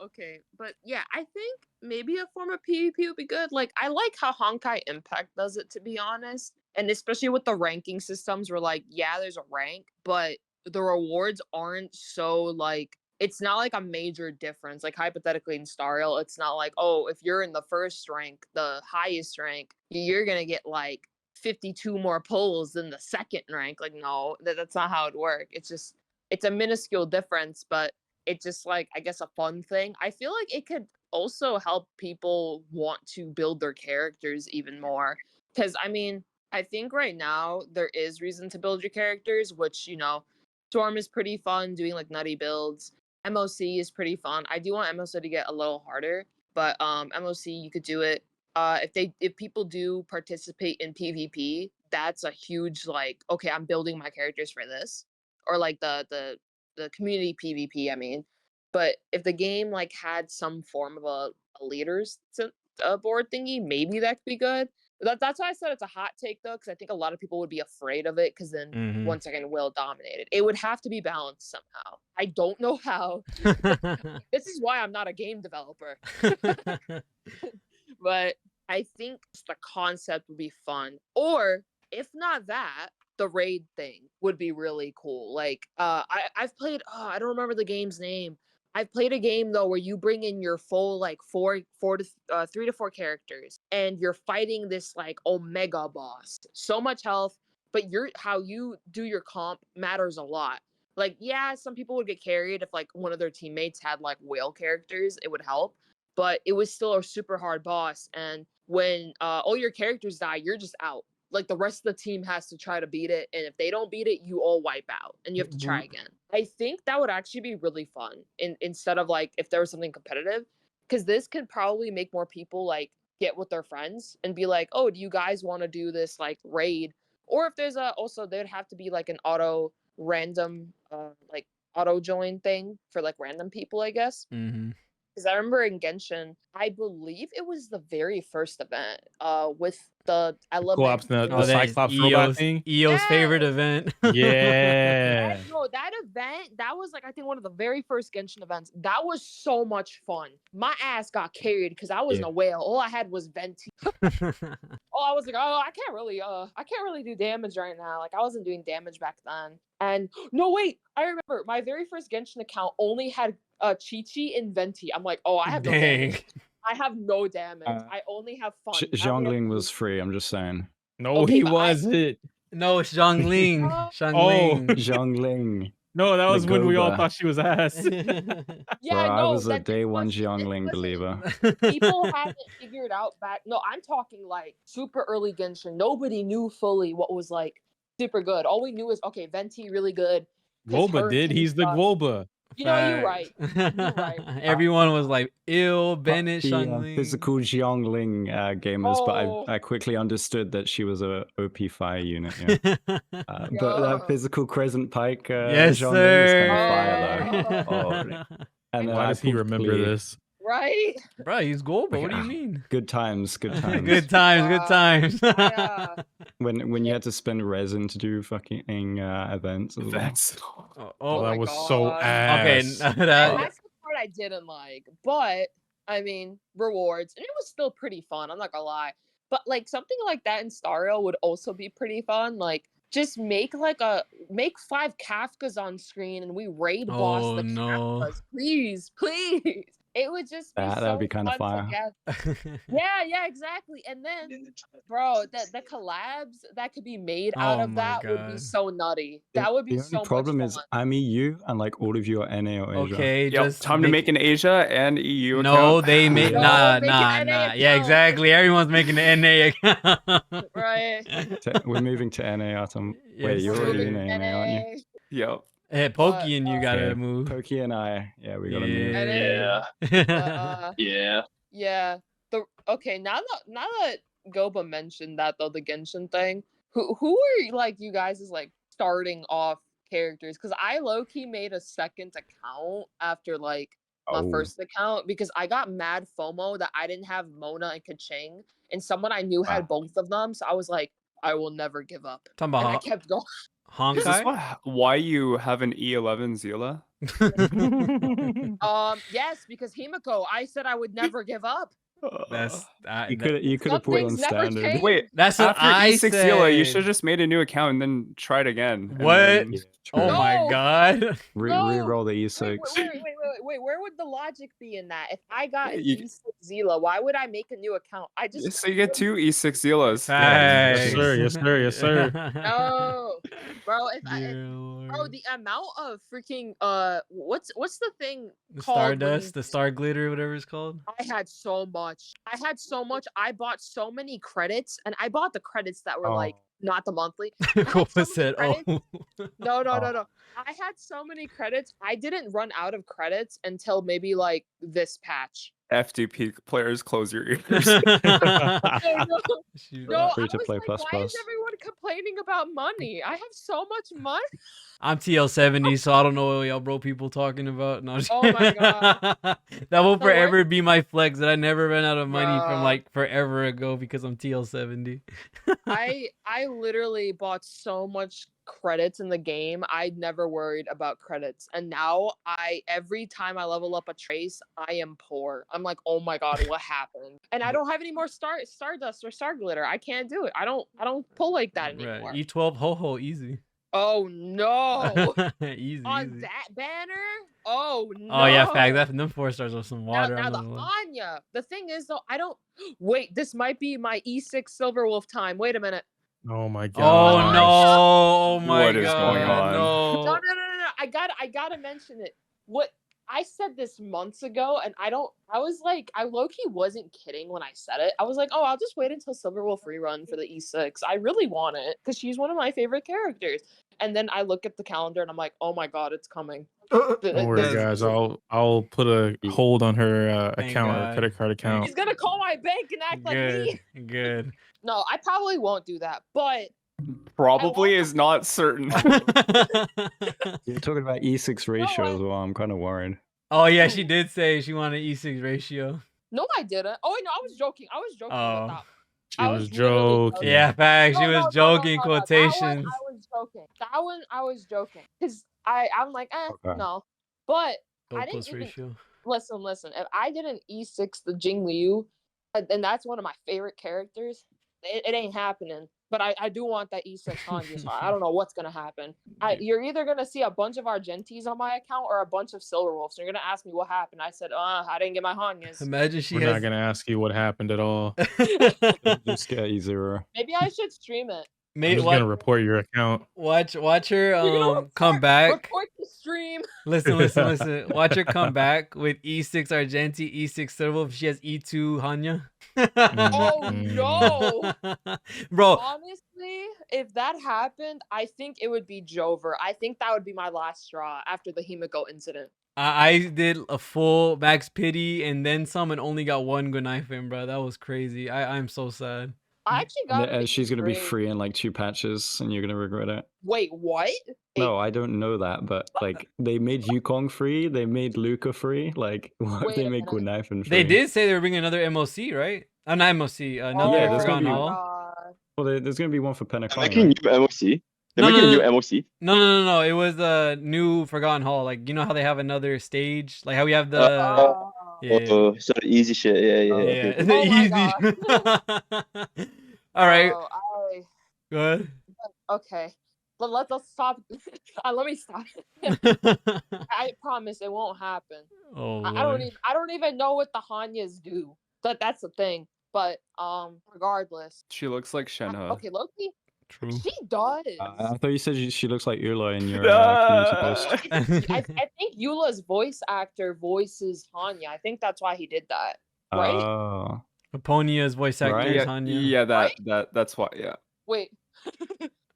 Okay, but yeah, I think maybe a form of PvP would be good. Like, I like how Honkai Impact does it, to be honest, and especially with the ranking systems, where like, yeah, there's a rank, but the rewards aren't so like. It's not like a major difference. Like hypothetically in Star Rail, it's not like, oh, if you're in the first rank, the highest rank, you're gonna get like 52 more pulls than the second rank. Like, no, that's not how it works. It's a minuscule difference, but it's just like, I guess, a fun thing. I feel like it could also help people want to build their characters even more. Because, I mean, I think right now there is reason to build your characters, which, you know, Storm is pretty fun doing like nutty builds. MOC is pretty fun. I do want MOC to get a little harder, but MOC, you could do it. If people do participate in PvP, that's a huge like, okay, I'm building my characters for this, or like the community PvP. I mean, but if the game like had some form of a leaders board thingy, maybe that could be good. That's why I said it's a hot take though, because I think a lot of people would be afraid of it, because then once again, will dominate it. It would have to be balanced somehow. I don't know how. This is why I'm not a game developer. But I think the concept would be fun. Or if not that, the raid thing would be really cool. Like I've played, I don't remember the game's name. I've played a game though where you bring in your full like 3 to 4 characters, and you're fighting this like omega boss. So much health, but how you do your comp matters a lot. Like, yeah, some people would get carried if like one of their teammates had like whale characters, it would help. But it was still a super hard boss, and when all your characters die, you're just out. Like, the rest of the team has to try to beat it, and if they don't beat it, you all wipe out, and you have to try again. I think that would actually be really fun, instead of like if there was something competitive, because this could probably make more people like get with their friends and be like, oh, do you guys want to do this like raid? Or if there's also there'd have to be like an random like auto join thing for like random people, I guess. Because I remember in Genshin, I believe it was the very first event, with the element. Co-ops, the Oh, that is Cyclops robot thing. EO's favorite Yes. event. Yeah. No, that event, that was like I think one of the very first Genshin events. That was so much fun. My ass got carried because I wasn't Yeah. a whale. All I had was Venti. I was like, I can't really do damage right now. Like I wasn't doing damage back then. And no, wait, I remember my very first Genshin account only had Chi-Chi and Venti. I'm like, oh, I have no Dang. damage. I have no damage. I only have fun. Zhongling was free. I'm just saying. No, Okay, he but wasn't. No, it's Zhongling. Oh. Zhongling. Zhongling. No, that The was when we all Guoba. thought she was ass. Yeah, Bro, I no, was a that day one wasn't- it Zhongling wasn't- believer. People hadn't figured out back. No, I'm talking like super early Genshin. Nobody knew fully what was like super good. All we knew is okay, Venti really good. 'cause Guoba her did. team He's the sucked. Guoba. You know, you're right. right. Everyone was like, "Ill Bennett The Zhongling." physical Zhongling gamers, Oh. but I quickly understood that she was a OP fire unit. Yeah. But Yeah. that physical crescent pike Yes, Zhongling was kind sir. of fire though. Oh. And then Why I does he pulled remember Klee. this? Right? Bro, he's Guoba. What do you Okay. mean? Good times, good times. Good times, good Wow. times. Yeah. When you had to spend resin to do fucking events. as well. That's Oh, Oh that my was so God. okay. ass. And That, that's the part I didn't like. But I mean, rewards, and it was still pretty fun. I'm not gonna lie. But like something like that in Star Rail would also be pretty fun. Like just make 5 Kafkas on screen and we raid boss Oh, the no. Kafkas. Please, please. It would just be That so would be kind of fun fire. together. Yeah, exactly. And then, bro, the collabs that could be made out Oh of my that would be God. so nutty. That would be The so only problem much is fun. I'm EU and like all of you are NA or Asia. Okay, yep. just Time to make an Asia and EU No, account. they make No, nah. make an NA Yeah, account. exactly. Everyone's making an NA account. Right. We're moving to NA, Atom. Yes, Wait, you're already in sir. NA, aren't you? Yep. Hey, Pokey and you gotta Okay, move. Pokey and I, yeah, we gotta move. Yeah. Yeah. Yeah. Okay, now that Guoba mentioned that though, the Genshin thing, who are like you guys is like starting off characters? Because I low-key made a second account after like my Oh. first account because I got mad FOMO that I didn't have Mona and Kaching, and someone I knew had both of them, so I was like, I will never give up. Talking And I about kept going. Is this Honkai. why you have an E11 Zila? Yes, because Himiko, I said I would never give up. That's You could have Some put it on things never standard. change. Wait, that's what after I E6 said. Zila, you should have just made a new account and then tried again. and What? then- Yeah, true. Oh my No. God. Re-roll the Wait, E6. wait, where would the logic be in that? If I got an You- E6 Zila, why would I make a new account? I just So you get 2 E6 Zilas. Yes, Facts. sir. Yes, sir. Yes, sir. no, bro. Dear Lord. Bro, the amount of freaking what's the thing The called when Stardust, you- the Star Glitter, whatever it's called. I had so much. I bought so many credits, and I bought the credits that were like not the monthly. had so Guoba many said, "Oh." No. I had so many credits. I didn't run out of credits until maybe like this patch. FDP players, close your ears. Shoot. No, I Free was to play like, plus why plus. is everyone complaining about money? I have so much money. I'm TL70, so I don't know what y'all bro people talking about. No, Oh my God. that will So forever be my flex that I never ran out of money from Bruh. like forever ago because I'm TL70. I literally bought so much credits in the game. I never worried about credits. And now every time I level up a trace, I am poor. I'm like, oh my God, what happened? And I don't have any more Stardust or Star Glitter. I can't do it. I don't pull like that anymore. Right. E12 ho easy. Oh no. Easy. On easy. that banner? Oh no. Oh yeah, fact. Them 4 stars with some water. Now on the the wall. Anya. The thing is though, I don't wait, this might be my E6 Silver Wolf time. Wait a minute. Oh my Oh god. no! Oh my What is god! going on? No, No. I gotta mention it. What I said this months ago, and I was like, I low-key wasn't kidding when I said it. I was like, oh, I'll just wait until Silver Wolf rerun for the E6. I really want it because she's one of my favorite characters. And then I look at the calendar and I'm like, oh my god, it's coming. Don't worry, guys. I'll put a hold on her Thank account, her God. credit card account. He's gonna call my bank and act like me. Good. No, I probably won't do that, but Probably is not certain. You're talking about E6 ratio as well. I'm kind of worried. Oh yeah, she did say she wanted E6 ratio. No, I didn't. Oh wait, no, I was joking. I was joking about Oh. that. She I was literally joking. Yeah, facts. She No, was no, no, no, joking. no, no. That one Quotations. I was joking. That one I was joking. Cause I'm like, Okay. no. But I Gold didn't plus even ratio. listen. If I didn't E6 the Jing Liu, and that's one of my favorite characters, it ain't happening. But I do want that E6 Hanya, so I don't know what's gonna happen. You're either gonna see a bunch of Argentis on my account or a bunch of Silver Wolves. You're gonna ask me what happened. I said, I didn't get my Hanyas. Imagine she We're has. not gonna ask you what happened at all. Just get E0. Maybe I should stream it. I'm Mate, just gonna report your account. watch her You're gonna come back. report the stream. Listen. Watch her come back with E6 Argenti, E6 Silver. She has E2 Hanya. Oh no. Bro, Honestly, if that happened, I think it would be Jover. I think that would be my last straw after the Himiko incident. I did a full max pity and then some and only got one good knife in, bro. That was crazy. I'm so sad. I actually got And it. she's gonna be great. free in like 2 patches, and you're gonna regret it. Wait, what? No, I don't know that, but like they made Yukong free, they made Luca free. Like, what if Wait they a make minute. Kunaifen free? They did say they were bringing another MOC, right? Not MOC, another Yeah, there's gonna Forgotten be- Hall. God. Well, there's gonna be one for They're Penacon. making Right? new MOC. They're No, making no, a new MOC. No. It was a new Forgotten Hall. Like, you know how they have another stage? Like how we have the Oh. yeah. Oh, so the easy shit. Yeah. Oh. Yeah, Okay. the Oh my easy. All right, Oh, good. okay. Let's stop. Let me stop. I promise it won't happen. Oh, I don't even know what the Hanyas do. That's the thing. But regardless. She looks like Shenhe. Okay, Loki. True. She does. I thought you said she looks like Eula in your community post. I think Eula's voice actor voices Hanya. I think that's why he did that. Right? Oh. Aponia's voice actor Right. is yeah, Hanya. yeah, that's why. Yeah. Wait.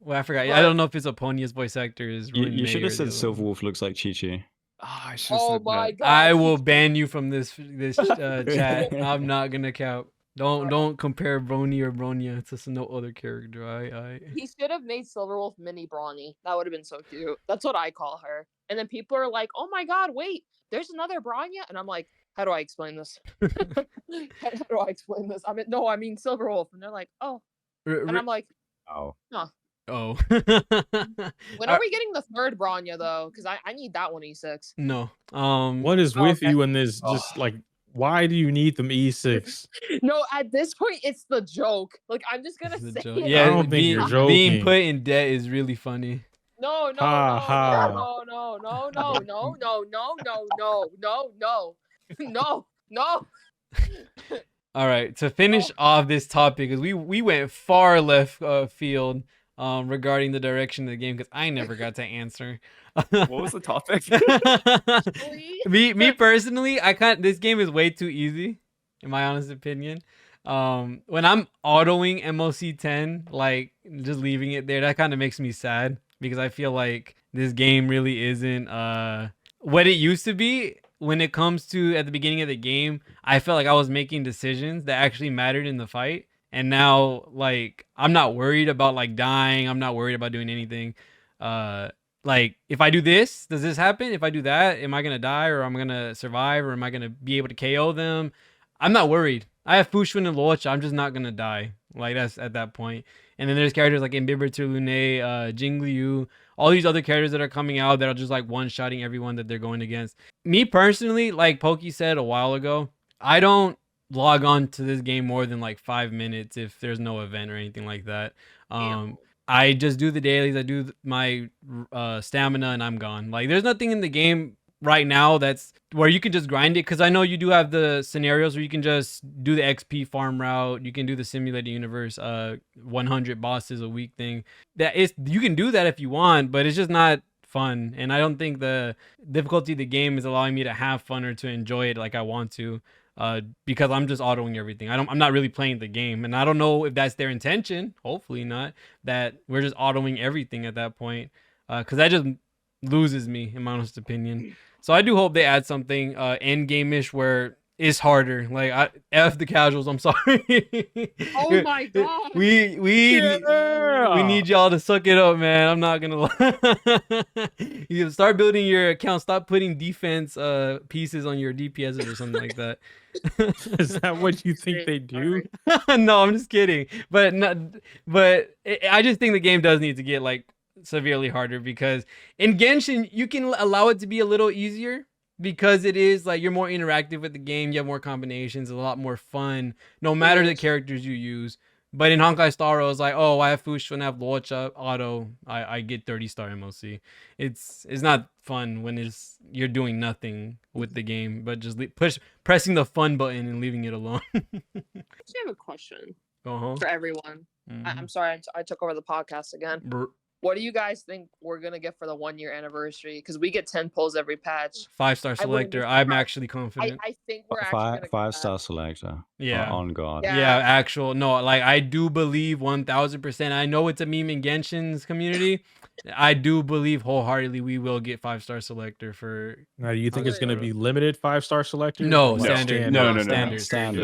Well, I forgot. I What? don't know if it's Aponia's voice actor is. You Ruin should May have or said the other one. Silverwolf looks like Chi-Chi. I should have Oh said my that. god. I he- will ban you from this chat. I'm not gonna count. Don't compare Brony or Bronya to no other character. I He should have made Silverwolf mini Brawny. That would have been so cute. That's what I call her. And then people are like, "Oh my god, wait, there's another Bronya," and I'm like, "How do I explain this? How do I explain this? I mean Silverwolf," and they're like, "Oh," and I'm like, Oh. oh. "When are we getting the third Bronya though? Because I need that one E6." No. What is with Okay. you in this? Just like, why do you need them E6? No, at this point, it's the joke. Like I'm just gonna The say joke. it. Yeah, I don't think being, you're being joking. put in debt is really funny. No, Ha, ha. no. All right, to finish off this topic, because we went far left field regarding the direction of the game, because I never got to answer. What was the topic? me personally, this game is way too easy, in my honest opinion. When I'm autoing MOC 10, like just leaving it there, that kind of makes me sad because I feel like this game really isn't what it used to be. When it comes to at the beginning of the game, I felt like I was making decisions that actually mattered in the fight. And now, like, I'm not worried about like dying. I'm not worried about doing anything. Like, if I do this, does this happen? If I do that, am I gonna die or am I gonna survive or am I gonna be able to KO them? I'm not worried. I have Fushun and Locha. I'm just not gonna die. Like, that's at that point. And then there's characters like Imbibitor Lune, Jing Liu, all these other characters that are coming out that are just like one-shotting everyone that they're going against. Me personally, like Pokey said a while ago, I don't log on to this game more than like 5 minutes if there's no event or anything like that. I just do the dailies, I do my stamina, and I'm gone. Like, there's nothing in the game right now that's where you can just grind it, because I know you do have the scenarios where you can just do the XP farm route. You can do the simulated universe 100 bosses a week thing. You can do that if you want, but it's just not fun, and I don't think the difficulty of the game is allowing me to have fun or to enjoy it like I want to, because I'm just autoing everything. I'm not really playing the game, and I don't know if that's their intention. Hopefully not, that we're just autoing everything at that point, because that just loses me, in my honest opinion. So I do hope they add something end game-ish where It's harder. Like F the casuals. I'm sorry. Oh my god. We Yeah. need y'all to suck it up, man. I'm not gonna lie. You start building your account. Stop putting defense pieces on your DPSs or something like that. Is that what you think they do? No, I'm just kidding. But I just think the game does need to get like severely harder, because in Genshin you can allow it to be a little easier, because it is like you're more interactive with the game, you have more combinations, a lot more fun, no matter the characters you use. But in Honkai Star Rail, it's like, oh, I have Fush and I have Luocha auto, I get 30-star MOC. It's not fun when you're doing nothing with the game, but just pressing the fun button and leaving it alone. I actually have a question for everyone. I'm sorry I took over the podcast again. What do you guys think we're gonna get for the 1-year anniversary? Because we get 10 pulls every patch. 5-star selector. I'm actually confident. I think we're actually gonna 5-star selector. Yeah. On guard. Yeah, actual. No, like I do believe 1000%. I know it's a meme in Genshin's community. I do believe wholeheartedly we will get 5-star selector for. Now, do you think it's going to be limited 5-star selector? No, Or standard. No. Standard.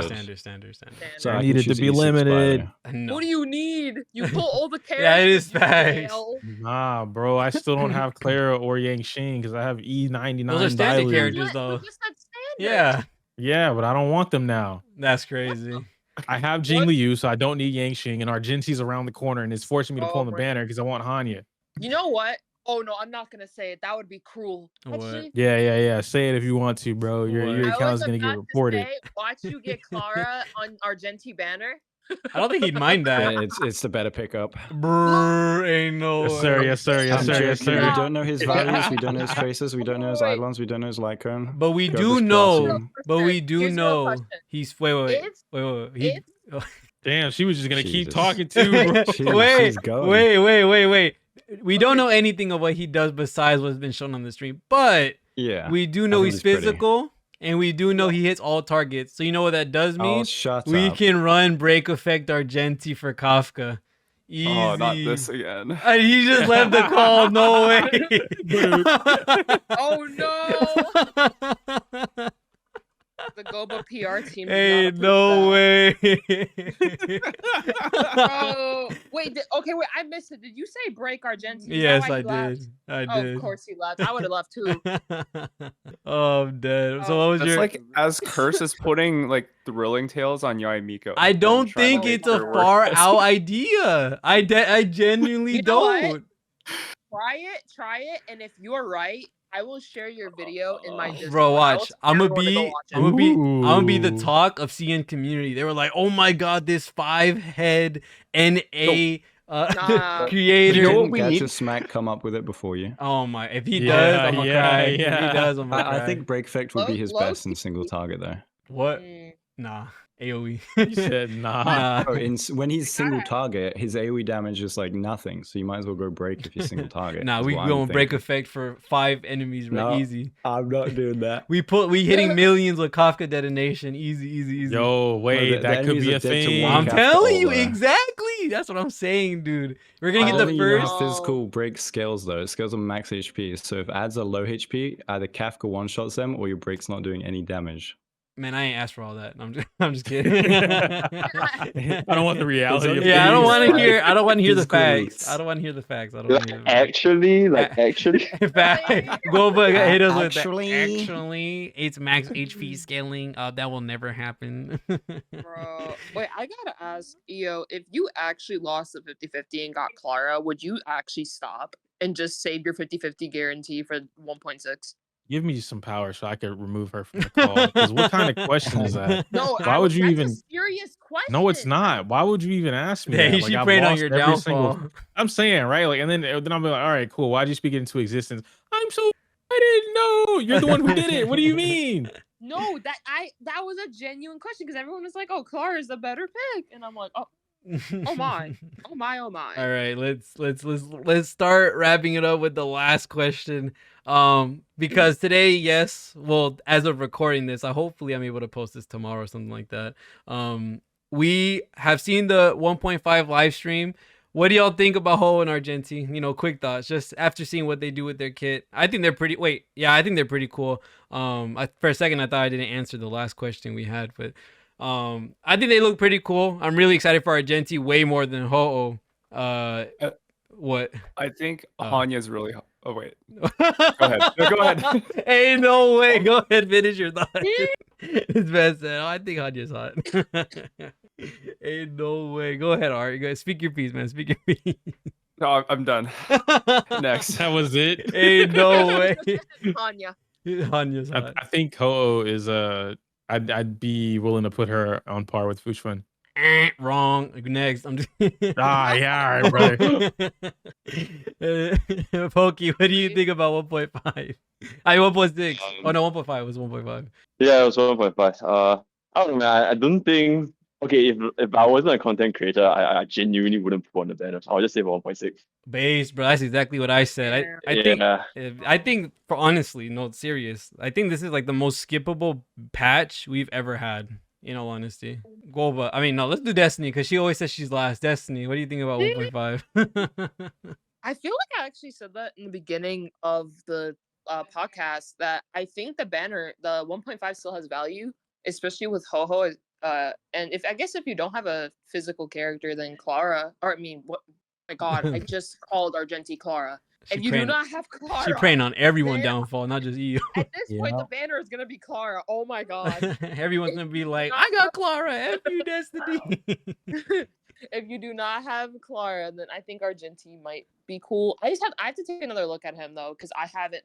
So I I can needed to choose be E6 limited. No. What do you need? You pull all the characters. Yeah, it is you facts. fail. Nah, bro. I still don't have Clara or Yang Xing because I have E99. Those are standard Dilute. characters, What? though. We just said standard. Yeah, Yeah, but I don't want them now. that's crazy. I have Jing Liu, so I don't need Yang Xing, and Argenti's around the corner, and it's forcing me to pull on the Oh, banner because I want Hanya. You know what? Oh no, I'm not gonna say it. That would be cruel. What? Actually, Yeah. Say it if you want to, bro. Your What? your I account was is gonna get about to reported. say, watch you get Clara on Argenti banner. I don't think he'd mind that. Yeah, it's the better pickup. Brr, ain't no Yes, way. sir. Yes, sir. Yes, I'm sir. Yes, joking. We sir. don't know his values. We don't know his traces. We don't know his Eidolons. We don't know his Lycone. But we Go do this know. Glacium. But we do Here's my know question. he's wait. He, Damn, she was just gonna keep Jesus. talking too, bro. She's going. wait. We don't know anything of what he does besides what's been shown on the stream, but Yeah. we do know think he's he's pretty. physical, and we do know he hits all targets. So you know what that does Oh, mean? shut We up. can run break effect Argenti for Kafka. Easy. Oh, not this again. And he just left the call. No way. Oh no! The Guoba PR team. did Hey, not no approve way. that. Oh, wait. Wait. I missed it. Did you say break Argenti? Is that Yes, why I he left? did. I Oh, did. of course he left. I would have left too. Oh, I'm dead. So what was That's your? like as Curse is putting like thrilling tales on Yai Miko. I and don't trying think to make it's a her work. far out idea. I genuinely You know what? don't. Try it, and if you're right, I will share your video in my Discord. Bro, I will watch. tell I'm gonna everyone to go be. watch it. I'm gonna be the Ooh. talk of CN community. They were like, "Oh my god, this 5-head NA Nah. creator." You know what Didn't we Gadget need? Smack come up with it before you? Oh my! If he Yeah, does, I'm gonna yeah, cry. If yeah. he does, I'm gonna cry. I think Break Effect would be his Low best in key. single target though. what? Mm. Nah, AOE. You said nah. Nah. Oh, when he's single gotta- target, his AoE damage is like nothing. So you might as well go break if you're single target. Nah, is we what I'm going break thinking. effect for 5 enemies, right? No. Easy. I'm not doing that. We hitting millions with Kafka detonation. Easy. Yo, wait, the that could enemies be are a dead to thing. one I'm Kafka telling you all there. exactly. That's what I'm saying, dude. We're gonna I get don't the think you know first. how physical break scales though. It scales on max HP. So if ads are low HP, either Kafka one shots them or your break's not doing any damage. Man, I ain't asked for all that. I'm just kidding. I don't want the reality of Yeah, I don't things. want to hear. I don't want to hear the Physical facts. roots. I don't want to hear the facts. I don't want to hear. The Actually, actually. facts. Guoba hit us with the Actually. actually. It's max HP scaling. That will never happen. Bro, wait, I gotta ask, EO, if you actually lost the 50-50 and got Clara, would you actually stop and just save your 50-50 guarantee for 1.6? Give me some power so I could remove her from the call. Because what kind of question is that? No, Why would you that's even- a serious question. No, it's not. Why would you even ask me? Yeah, that? you Like, should I've praying on lost your every downfall. single- I'm saying, right? Like, and then I'm like, all right, cool. Why'd you speak it into existence? I didn't know. You're the one who did it. What do you mean? No, that was a genuine question because everyone was like, "Oh, Clara is the better pick," and I'm like, "Oh, oh my, oh my, oh my." All right, let's start wrapping it up with the last question. Because today, yes, well, as of recording this, hopefully I'm able to post this tomorrow or something like that. We have seen the 1.5 live stream. What do y'all think about Ho and Argenti? You know, quick thoughts, just after seeing what they do with their kit. I think they're pretty. Wait, yeah, I think they're pretty cool. For a second, I thought I didn't answer the last question we had, but I think they look pretty cool. I'm really excited for Argenti way more than Ho. What? I think Oh. Hanya's really. Oh wait. Go ahead. No, go ahead. Hey, no way. Go ahead, finish your thought. It's best said. Oh, I think Hanya's hot. Ain't no way. Go ahead, Art. Go ahead. Speak your piece, man. Speak your piece. No, I'm done. Next. That was it. Ain't no way. Hanya. Hanya's hot. I think Ho is I'd be willing to put her on par with Fushun. Wrong. Next. I'm just Yeah, all right, brother. Pokey, what do you think about 1.5? 1.6. Oh no, 1.5 was 1.5. Yeah, it was 1.5. I don't know, man. I don't think. Okay, if I wasn't a content creator, I genuinely wouldn't put on the banner. I'll just say 1.6. Base, bro. That's exactly what I said. I think for honestly, no, serious. I think this is like the most skippable patch we've ever had. In all honesty, Guoba. I mean, no, let's do Destiny because she always says she's last. Destiny, what do you think about 1.5? I feel like I actually said that in the beginning of the podcast that I think the banner, the 1.5 still has value, especially with Ho-Ho. And if you don't have a physical character, then Clara, or I mean, what? My God, I just called Argenti Clara. If you do not have Clara, she's praying on everyone downfall, not just you. At this point, the banner is gonna be Clara. Oh my God. Everyone's gonna be like, I got Clara. F you, Destiny. If you do not have Clara, then I think Argenti might be cool. I have to take another look at him though, because I haven't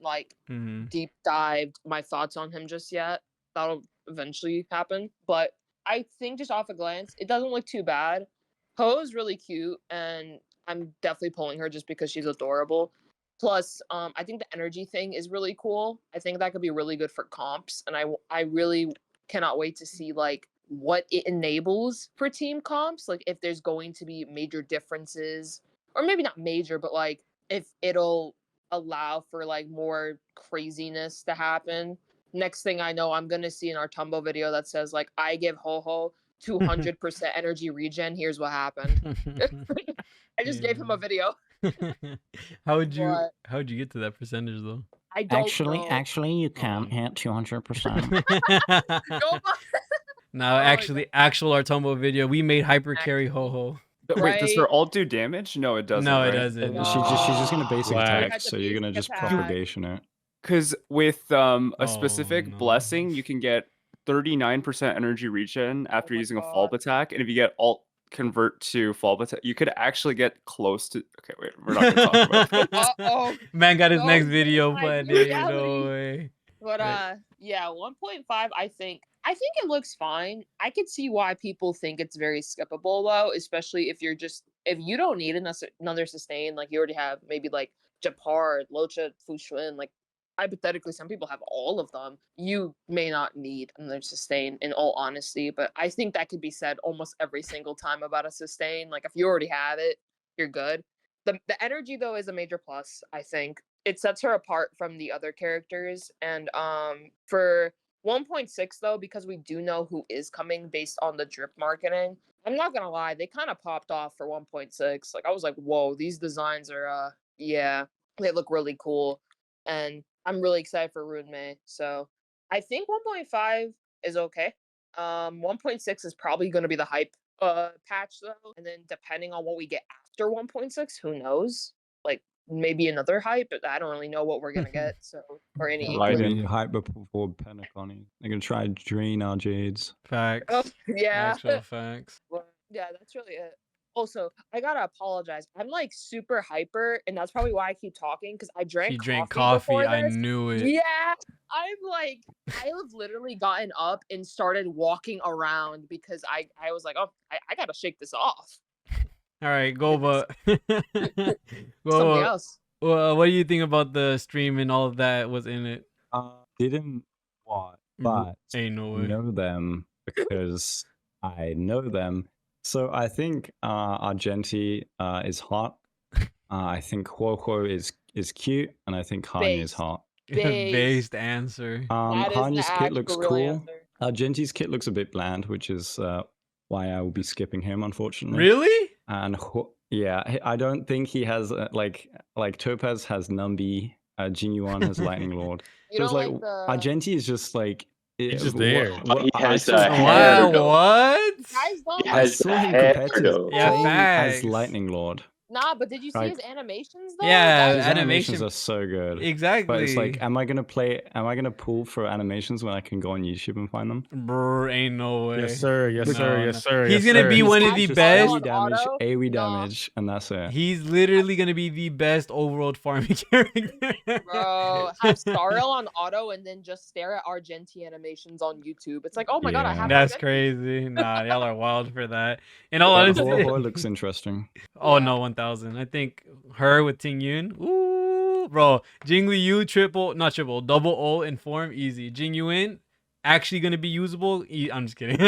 deep dived my thoughts on him just yet. That'll eventually happen. But I think just off a glance, it doesn't look too bad. Ho is really cute, and I'm definitely pulling her just because she's adorable. Plus, I think the energy thing is really cool. I think that could be really good for comps, and I really cannot wait to see what it enables for team comps. Like if there's going to be major differences, or maybe not major, but if it'll allow for more craziness to happen. Next thing I know, I'm gonna see an Artumbo video that says I give Ho-Ho 200% energy regen. Here's what happened. I just gave him a video. How would you get to that percentage though? I don't know. Actually, you can't hit 200%. No, actual Artumbo video. We made hyper carry Ho-Ho. Wait, does her ult do damage? No, it doesn't. No, it right? doesn't. She's just gonna basic Black. attack, so you're gonna just propagation it. Because with a specific blessing, you can get 39% energy regen after using a follow attack, and if you get alt convert to follow attack, you could actually get close to. Okay, wait, we're not gonna talk about Uh-oh. Man got his No, next video my planned. reality. No way. But yeah, 1.5. I think it looks fine. I could see why people think it's very skippable though, especially if you don't need another sustain. You already have maybe Japar, Locha, Fushun. Hypothetically, some people have all of them. You may not need another sustain, in all honesty, but I think that could be said almost every single time about a sustain. If you already have it, you're good. The energy though is a major plus. I think it sets her apart from the other characters. And for 1.6 though, because we do know who is coming based on the drip marketing, I'm not gonna lie, they kind of popped off for 1.6. I was like, whoa, these designs are they look really cool. And I'm really excited for Rune Mei. So I think 1.5 is okay. 1.6 is probably going to be the hype patch though. And then depending on what we get after 1.6, who knows? Maybe another hype, but I don't really know what we're going to get. So, or any. Hyper for Penacony. They're gonna try to drain our Jades. Facts. Oh, yeah. Actual facts. Well, yeah, that's really it. Also, I gotta apologize. I'm super hyper, and that's probably why I keep talking, because I drank He drank coffee. coffee. Before I this. knew it. Yeah, I have literally gotten up and started walking around because I was like, oh, I gotta shake this off. All right, Guoba. Something Guoba, else. well, what do you think about the stream and all of that was in it? Didn't watch, but Ain't no way. know them because I know them. So I think Argenti is hot. I think Huohuo is cute, and I think Hanya is Based. hot. Based answer. That is the Hanya's kit looks actual real cool. answer. Argenti's kit looks a bit bland, which is why I will be skipping him, unfortunately. Really? and yeah, I don't think he has like Topaz has Numby, Jinyuan has Lightning Lord. You So it's don't like the Argenti is just like He's just there. But he I has saw a him- hair, Wow, though. what? guys don't He I has saw him hair, competitive though. Yeah, playing as facts. Lightning Lord. Nah, but did you see Like- his animations though? Yeah, His Guys, animations animation- are so good. Exactly. But it's like, am I gonna pull for animations when I can go on YouTube and find them? Brr, ain't no way. Yes, sir. Yes, No, sir. no. Yes, sir. He's yes, gonna sir. be one of the Just best. AoE damage, Auto? AoE Nah. damage, and that's it. He's literally gonna be the best overworld farming character. bro, have Star Rail on auto and then just stare at Argenti animations on YouTube. It's like, oh my god, I Yeah. have. That's Argenti. crazy. Nah, y'all are wild for that. In all But honesty, Guoba looks interesting. oh Yeah. no, 1000. I think her with Ting Yun. Ooh, bro. Jing Liu double O in form, easy. Jing Yuan actually gonna be usable. I'm just kidding.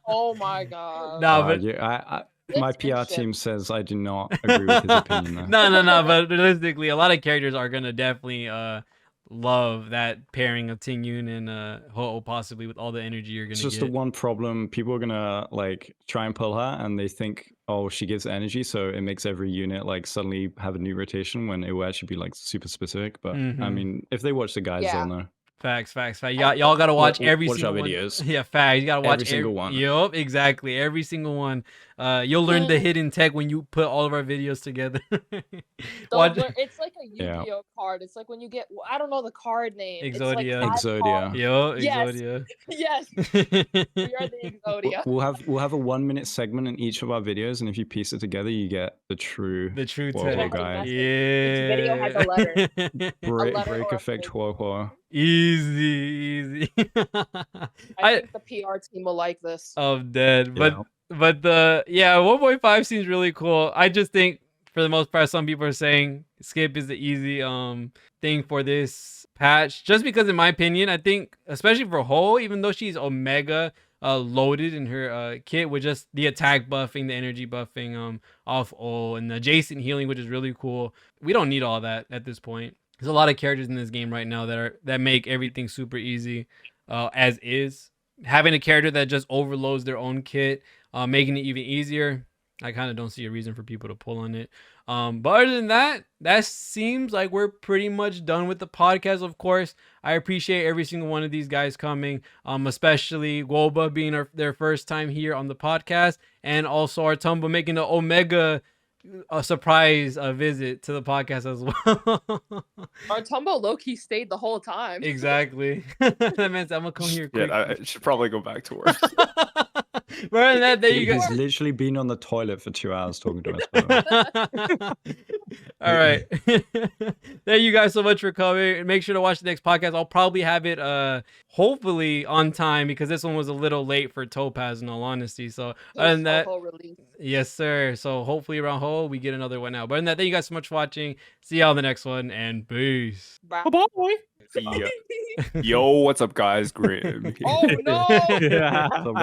Oh my god. Nah, but Yeah, my It's PR good team shit. says I do not agree with his opinion there. no. But realistically, a lot of characters are gonna definitely love that pairing of Ting Yun and Ho-Oh, possibly with all the energy you're gonna It's just get. the one problem. People are gonna like try and pull her, and they think, oh, she gives energy, so it makes every unit like suddenly have a new rotation when it will actually be like super specific. But I Mhm. mean, if they watch the guides, Yeah. they'll know. Facts. Y'all gotta watch every watch our single one. videos. Yeah, facts. You gotta watch Every single one. Yup, exactly. Every single one. You'll learn the Mm. hidden tech when you put all of our videos together. Don't learn- It's like a Yeah. Yu-Gi-Oh card. It's like when you get, I don't know the card name. It's like Exodia. five Exodia. cards. Yo, Yes. Exodia. Yes, we are the Exodia. We'll have a 1 minute segment in each of our videos, and if you piece it together, you get the true The true Whoa, tech. guy. Each video has a letter. break, letter break or a effect phrase. Huohuo. Easy. I think the PR team will like this. I'm dead. But Yeah. but the 1.5 seems really cool. I just think for the most part, some people are saying skip is the easy thing for this patch. Just because in my opinion, I think especially for Ho, even though she's Omega loaded in her kit with just the attack buffing, the energy buffing off O, and the adjacent healing, which is really cool. We don't need all that at this point. There's a lot of characters in this game right now that make everything super easy as is. Having a character that just overloads their own kit, making it even easier, I kind of don't see a reason for people to pull on it. But other than that, that seems like we're pretty much done with the podcast. Of course, I appreciate every single one of these guys coming, especially Guoba being their first time here on the podcast, and also our Tumble making the Omega a surprise visit to the podcast as well. Our Tumbo low-key stayed the whole time. Exactly. That means I'm gonna come here quick. Yeah, I should probably go back to work. Rather than that, there you He's go. literally been on the toilet for 2 hours talking to us. by the way. All right. Thank you guys so much for coming. Make sure to watch the next podcast. I'll probably have it hopefully on time because this one was a little late for Topaz in all honesty. So other than that, Release. yes sir. So hopefully around Ho we get another one out. But other than that, thank you guys so much for watching. See y'all in the next one and peace. Bye. Bye-bye. Yeah. Yo, what's up, guys? Grim. Oh no! Yeah.